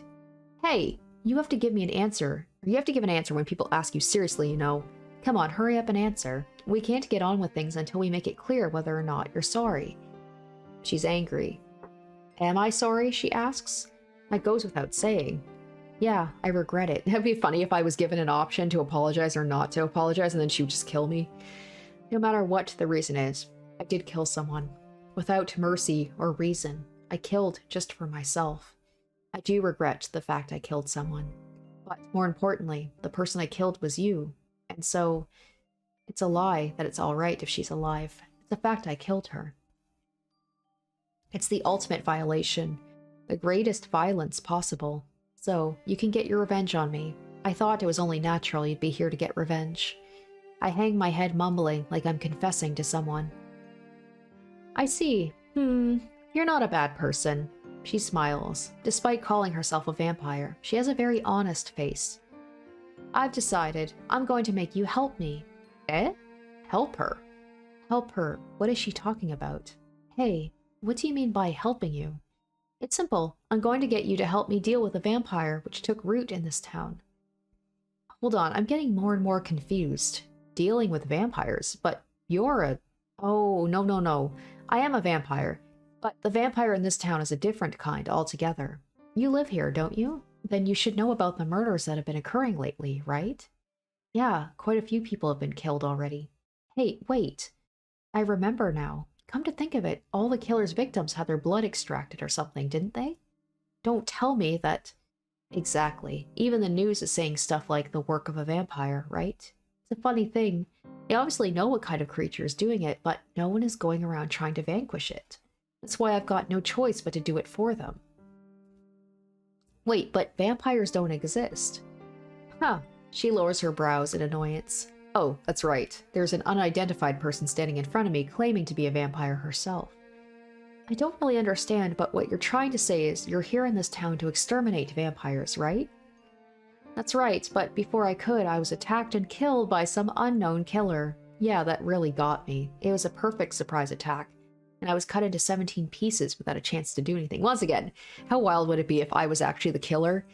Hey, you have to give me an answer. Or you have to give an answer when people ask you seriously, you know. Come on, hurry up and answer. We can't get on with things until we make it clear whether or not you're sorry. She's angry. Am I sorry? She asks. That goes without saying. Yeah, I regret it. It'd be funny if I was given an option to apologize or not to apologize, and then she would just kill me. No matter what the reason is, I did kill someone. Without mercy or reason. I killed just for myself. I do regret the fact I killed someone. But more importantly, the person I killed was you. And so, it's a lie that it's alright if she's alive. It's a fact I killed her. It's the ultimate violation. The greatest violence possible. So, you can get your revenge on me. I thought it was only natural you'd be here to get revenge. I hang my head mumbling like I'm confessing to someone. I see. You're not a bad person. She smiles. Despite calling herself a vampire, she has a very honest face. I've decided I'm going to make you help me. Eh? Help her? Help her? What is she talking about? Hey, what do you mean by helping you? It's simple. I'm going to get you to help me deal with a vampire which took root in this town. Hold on, I'm getting more and more confused. Dealing with vampires, but you're a... Oh, no. I am a vampire. But the vampire in this town is a different kind altogether. You live here, don't you? Then you should know about the murders that have been occurring lately, right? Yeah, quite a few people have been killed already. Hey, wait. I remember now. Come to think of it, all the killer's victims had their blood extracted or something, didn't they? Don't tell me that... Exactly. Even the news is saying stuff like the work of a vampire, right? It's a funny thing. They obviously know what kind of creature is doing it, but no one is going around trying to vanquish it. That's why I've got no choice but to do it for them. Wait, but vampires don't exist. Huh. She lowers her brows in annoyance. Oh, that's right. There's an unidentified person standing in front of me claiming to be a vampire herself. I don't really understand, but what you're trying to say is you're here in this town to exterminate vampires, right? That's right, but before I could, I was attacked and killed by some unknown killer. Yeah, that really got me. It was a perfect surprise attack. And I was cut into 17 pieces without a chance to do anything. Once again, how wild would it be if I was actually the killer?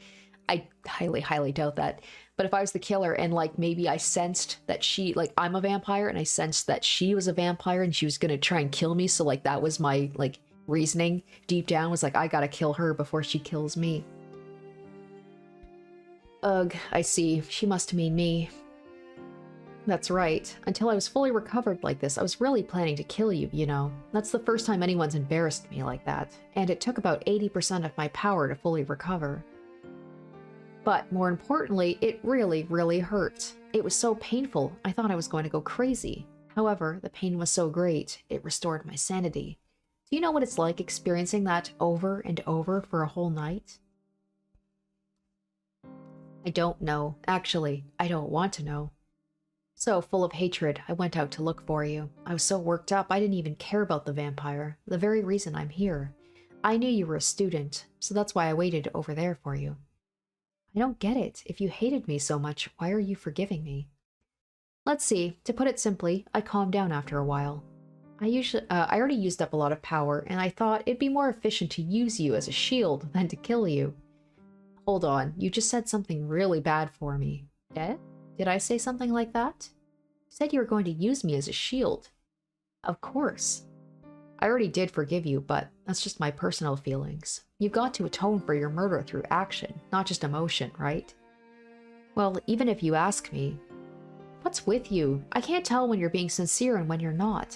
I highly doubt that. But if I was the killer and, like, maybe I sensed that she, like, I'm a vampire and I sensed that she was a vampire and she was gonna try and kill me, so, like, that was my, like, reasoning deep down was, like, I gotta kill her before she kills me. Ugh, I see. She must mean me. That's right. Until I was fully recovered like this, I was really planning to kill you, you know. That's the first time anyone's embarrassed me like that, and it took about 80% of my power to fully recover. But more importantly, it really hurt. It was so painful, I thought I was going to go crazy. However, the pain was so great, it restored my sanity. Do you know what it's like experiencing that over and over for a whole night? I don't know. Actually, I don't want to know. So, full of hatred, I went out to look for you. I was so worked up, I didn't even care about the vampire. The very reason I'm here. I knew you were a student, so that's why I waited over there for you. I don't get it. If you hated me so much, why are you forgiving me? Let's see. To put it simply, I calmed down after a while. I already used up a lot of power, and I thought it'd be more efficient to use you as a shield than to kill you. Hold on, you just said something really bad for me. Eh? Did I say something like that? You said you were going to use me as a shield. Of course. I already did forgive you, but that's just my personal feelings. You've got to atone for your murder through action, not just emotion, right? Well, even if you ask me, what's with you? I can't tell when you're being sincere and when you're not.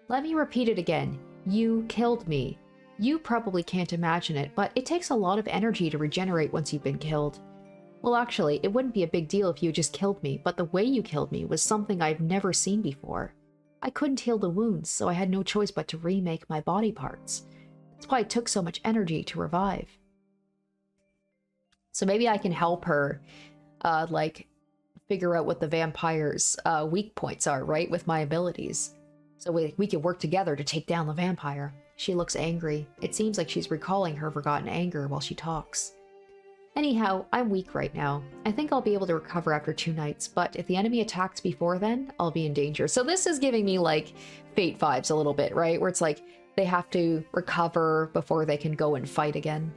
Let me repeat it again. You killed me. You probably can't imagine it, but it takes a lot of energy to regenerate once you've been killed. Well, actually, it wouldn't be a big deal if you just killed me, but the way you killed me was something I've never seen before. I couldn't heal the wounds, so I had no choice but to remake my body parts. That's why it took so much energy to revive. So maybe I can help her, like, figure out what the vampire's weak points are, right, with my abilities. So we can work together to take down the vampire. She looks angry. It seems like she's recalling her forgotten anger while she talks. Anyhow, I'm weak right now. I think I'll be able to recover after 2 nights, but if the enemy attacks before then, I'll be in danger. So this is giving me, like, Fate vibes a little bit, right? Where it's like, they have to recover before they can go and fight again.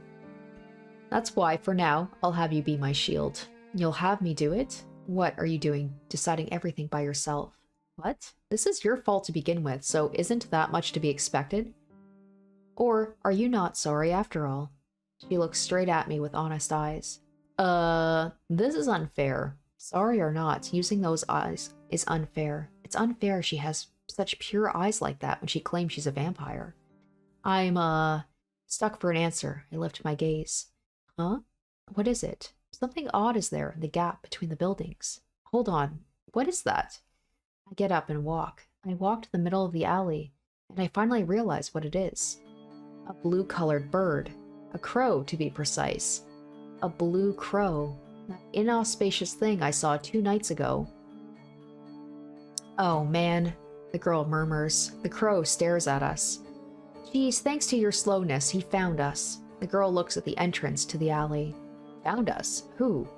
That's why, for now, I'll have you be my shield. You'll have me do it? What are you doing, deciding everything by yourself? What? This is your fault to begin with, so isn't that much to be expected? Or are you not sorry after all? She looks straight at me with honest eyes. This is unfair. Sorry or not, using those eyes is unfair. It's unfair she has such pure eyes like that when she claims she's a vampire. I'm, stuck for an answer. I lift my gaze. Huh? What is it? Something odd is there in the gap between the buildings. Hold on. What is that? I get up and walk. I walk to the middle of the alley, and I finally realize what it is. A blue-colored bird. A crow, to be precise. A blue crow. That inauspicious thing I saw 2 nights ago. Oh, man, the girl murmurs. The crow stares at us. Geez, thanks to your slowness, he found us. The girl looks at the entrance to the alley. Found us? Who?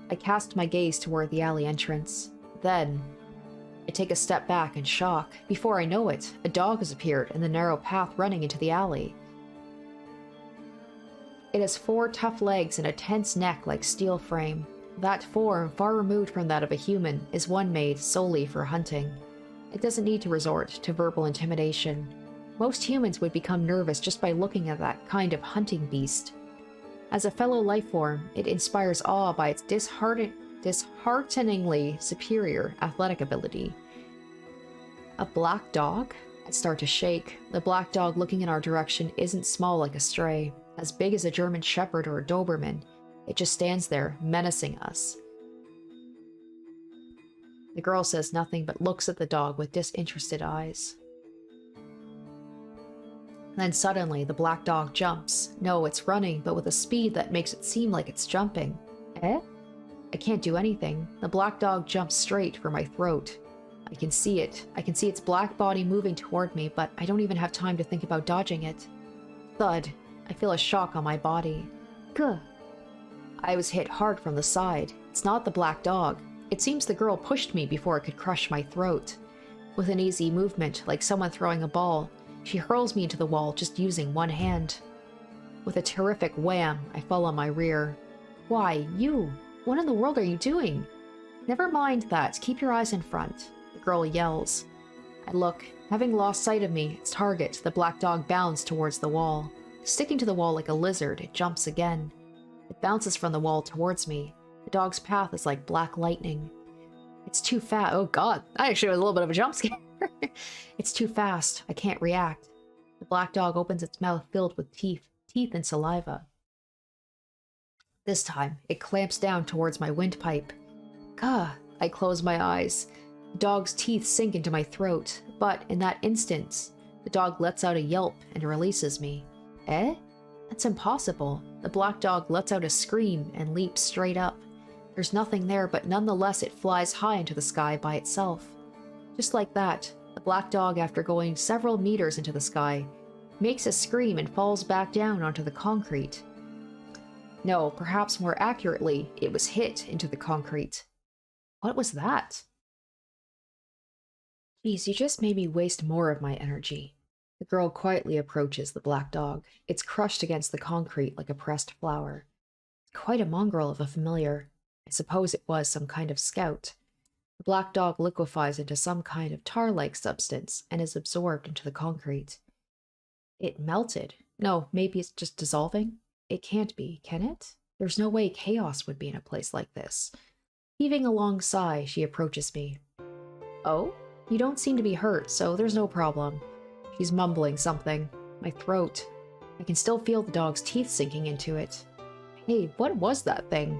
I cast my gaze toward the alley entrance. Then, I take a step back in shock. Before I know it, a dog has appeared in the narrow path running into the alley. It has 4 tough legs and a tense neck like steel frame. That form, far removed from that of a human, is one made solely for hunting. It doesn't need to resort to verbal intimidation. Most humans would become nervous just by looking at that kind of hunting beast. As a fellow life form, it inspires awe by its dishearteningly superior athletic ability. A black dog? I start to shake. The black dog looking in our direction isn't small like a stray, as big as a German Shepherd or a Doberman. It just stands there, menacing us. The girl says nothing but looks at the dog with disinterested eyes. Then suddenly, the black dog jumps. No, it's running, but with a speed that makes it seem like it's jumping. Eh? I can't do anything. The black dog jumps straight for my throat. I can see it. I can see its black body moving toward me, but I don't even have time to think about dodging it. Thud. I feel a shock on my body. Gah. I was hit hard from the side. It's not the black dog. It seems the girl pushed me before it could crush my throat. With an easy movement, like someone throwing a ball, she hurls me into the wall just using one hand. With a terrific wham, I fall on my rear. Why, you? What in the world are you doing? Never mind that. Keep your eyes in front. The girl yells. I look. Having lost sight of me, its target, the black dog bounds towards the wall. Sticking to the wall like a lizard, it jumps again. It bounces from the wall towards me. The dog's path is like black lightning. It's too fast. Oh god, that actually was a little bit of a jump scare. It's too fast. I can't react. The black dog opens its mouth filled with teeth and saliva. This time, it clamps down towards my windpipe. Gah! I close my eyes. The dog's teeth sink into my throat, but in that instant, the dog lets out a yelp and releases me. Eh? That's impossible. The black dog lets out a scream and leaps straight up. There's nothing there, but nonetheless it flies high into the sky by itself. Just like that, the black dog, after going several meters into the sky, makes a scream and falls back down onto the concrete. No, perhaps more accurately, it was hit into the concrete. What was that? Geez, you just made me waste more of my energy. The girl quietly approaches the black dog. It's crushed against the concrete like a pressed flower. Quite a mongrel of a familiar. I suppose it was some kind of scout. The black dog liquefies into some kind of tar-like substance and is absorbed into the concrete. It melted. No, maybe it's just dissolving? It can't be, can it? There's no way chaos would be in a place like this. Heaving a long sigh, she approaches me. Oh? You don't seem to be hurt, so there's no problem. She's mumbling something. My throat. I can still feel the dog's teeth sinking into it. Hey, what was that thing?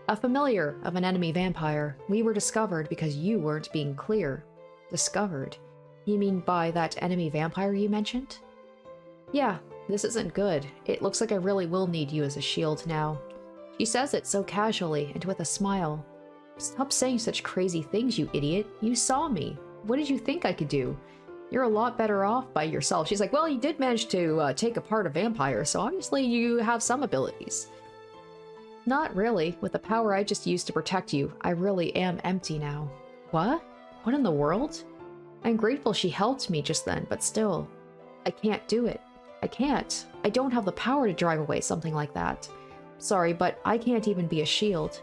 A familiar of an enemy vampire. We were discovered because you weren't being clear. Discovered? You mean by that enemy vampire you mentioned? Yeah, this isn't good. It looks like I really will need you as a shield now. She says it so casually and with a smile. Stop saying such crazy things, you idiot. You saw me. What did you think I could do? You're a lot better off by yourself. She's like, well, you did manage to take apart a vampire, so obviously you have some abilities. Not really. With the power I just used to protect you, I really am empty now. What? What in the world? I'm grateful she helped me just then, but still. I can't do it. I can't. I don't have the power to drive away something like that. Sorry, but I can't even be a shield.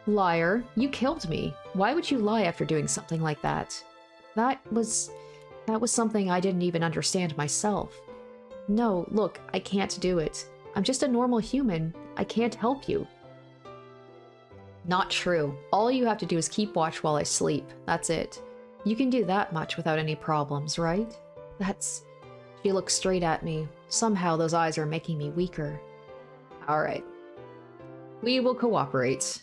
Liar, you killed me. Why would you lie after doing something like that? That was something I didn't even understand myself. No, look, I can't do it. I'm just a normal human. I can't help you. Not true. All you have to do is keep watch while I sleep. That's it. You can do that much without any problems, right? That's... She looks straight at me. Somehow those eyes are making me weaker. Alright. We will cooperate.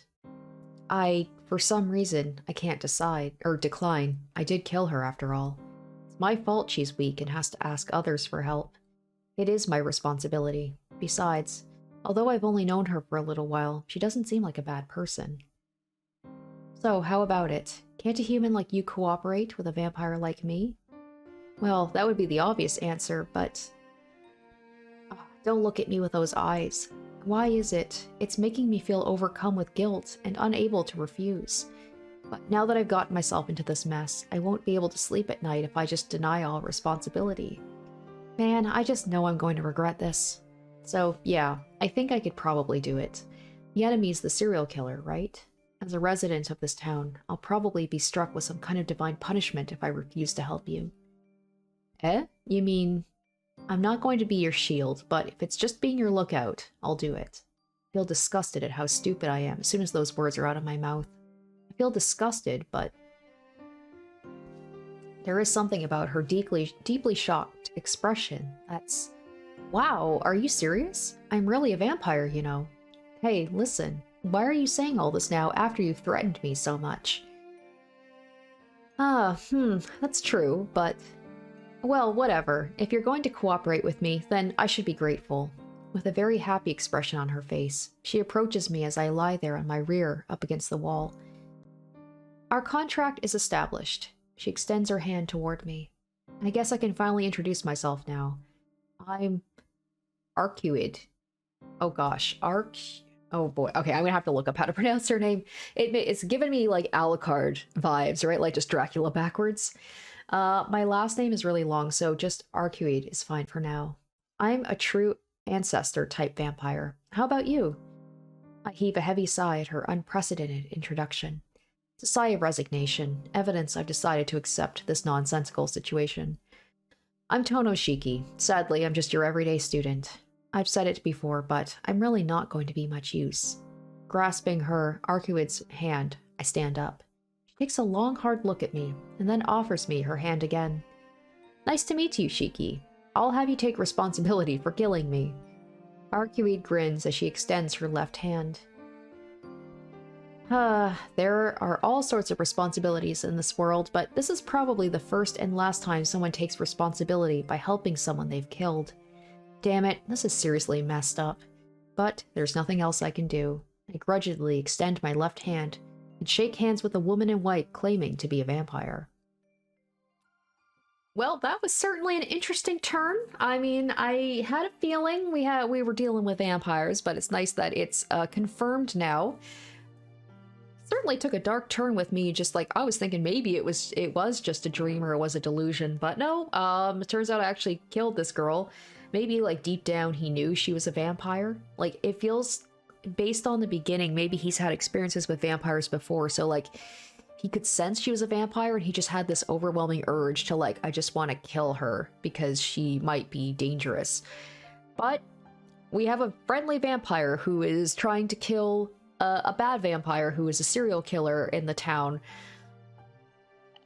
For some reason, I can't decide, or decline. I did kill her after all. It's my fault she's weak and has to ask others for help. It is my responsibility. Besides, although I've only known her for a little while, she doesn't seem like a bad person. So, how about it? Can't a human like you cooperate with a vampire like me? Well, that would be the obvious answer, but... don't look at me with those eyes. Why is it? It's making me feel overcome with guilt and unable to refuse. But now that I've gotten myself into this mess, I won't be able to sleep at night if I just deny all responsibility. Man, I just know I'm going to regret this. So, yeah, I think I could probably do it. The enemy's the serial killer, right? As a resident of this town, I'll probably be struck with some kind of divine punishment if I refuse to help you. Eh? You mean... I'm not going to be your shield, but if it's just being your lookout, I'll do it. I feel disgusted at how stupid I am as soon as those words are out of my mouth. I feel disgusted, but... there is something about her deeply shocked expression that's... Wow, are you serious? I'm really a vampire, you know. Hey, listen, why are you saying all this now after you've threatened me so much? That's true, but... Well, whatever. If you're going to cooperate with me, then I should be grateful. With a very happy expression on her face, she approaches me as I lie there on my rear up against the wall. Our contract is established. She extends her hand toward me. I guess I can finally introduce myself now. I'm... Arcueid. Oh gosh, oh boy. Okay, I'm gonna have to look up how to pronounce her name. It's given me like Alucard vibes, right? Like just Dracula backwards. My last name is really long, so just Arcueid is fine for now. I'm a true ancestor type vampire. How about you? I heave a heavy sigh at her unprecedented introduction. It's a sigh of resignation, evidence I've decided to accept this nonsensical situation. I'm Tohno Shiki. Sadly, I'm just your everyday student. I've said it before, but I'm really not going to be much use. Grasping her, Arcueid's hand, I stand up. She takes a long, hard look at me, and then offers me her hand again. Nice to meet you, Shiki. I'll have you take responsibility for killing me. Arcueid grins as she extends her left hand. There are all sorts of responsibilities in this world, but this is probably the first and last time someone takes responsibility by helping someone they've killed. Damn it, this is seriously messed up. But there's nothing else I can do. I grudgingly extend my left hand and shake hands with a woman in white claiming to be a vampire. Well, that was certainly an interesting turn. I mean, I had a feeling we were dealing with vampires, but it's nice that it's confirmed now. Certainly took a dark turn with me, just like I was thinking maybe it was just a dream or it was a delusion, but no, it turns out I actually killed this girl. Maybe like deep down he knew she was a vampire. Like it feels, based on the beginning, maybe he's had experiences with vampires before, so like he could sense she was a vampire and he just had this overwhelming urge to like, I just want to kill her because she might be dangerous. But we have a friendly vampire who is trying to kill a bad vampire who is a serial killer in the town.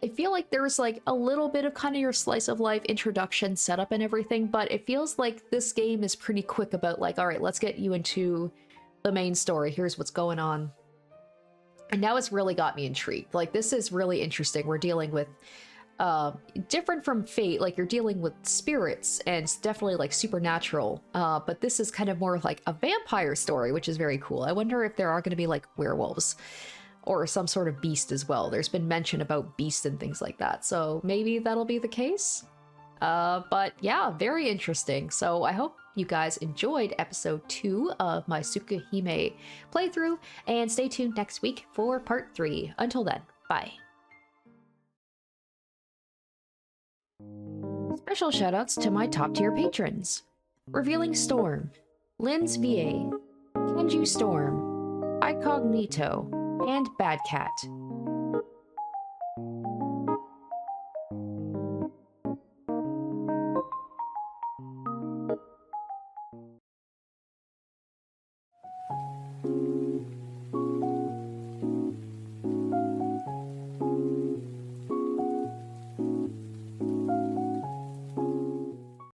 I feel like there was like a little bit of kind of your slice of life introduction setup and everything, but it feels like this game is pretty quick about like, all right, let's get you into the main story. Here's what's going on. And now it's really got me intrigued. Like, this is really interesting. We're dealing with different from Fate, like you're dealing with spirits and it's definitely like supernatural, but this is kind of more like a vampire story, which is very cool. I wonder if there are going to be like werewolves or some sort of beast as well. There's been mention about beasts and things like that, so maybe that'll be the case. But yeah, very interesting. So I hope you guys enjoyed episode 2 of my Tsukihime playthrough, and stay tuned next week for part 3. Until then, bye. Special shoutouts to my top tier patrons: Revealing Storm, Lynn's VA, Kenju Storm, Incognito, and Bad Cat.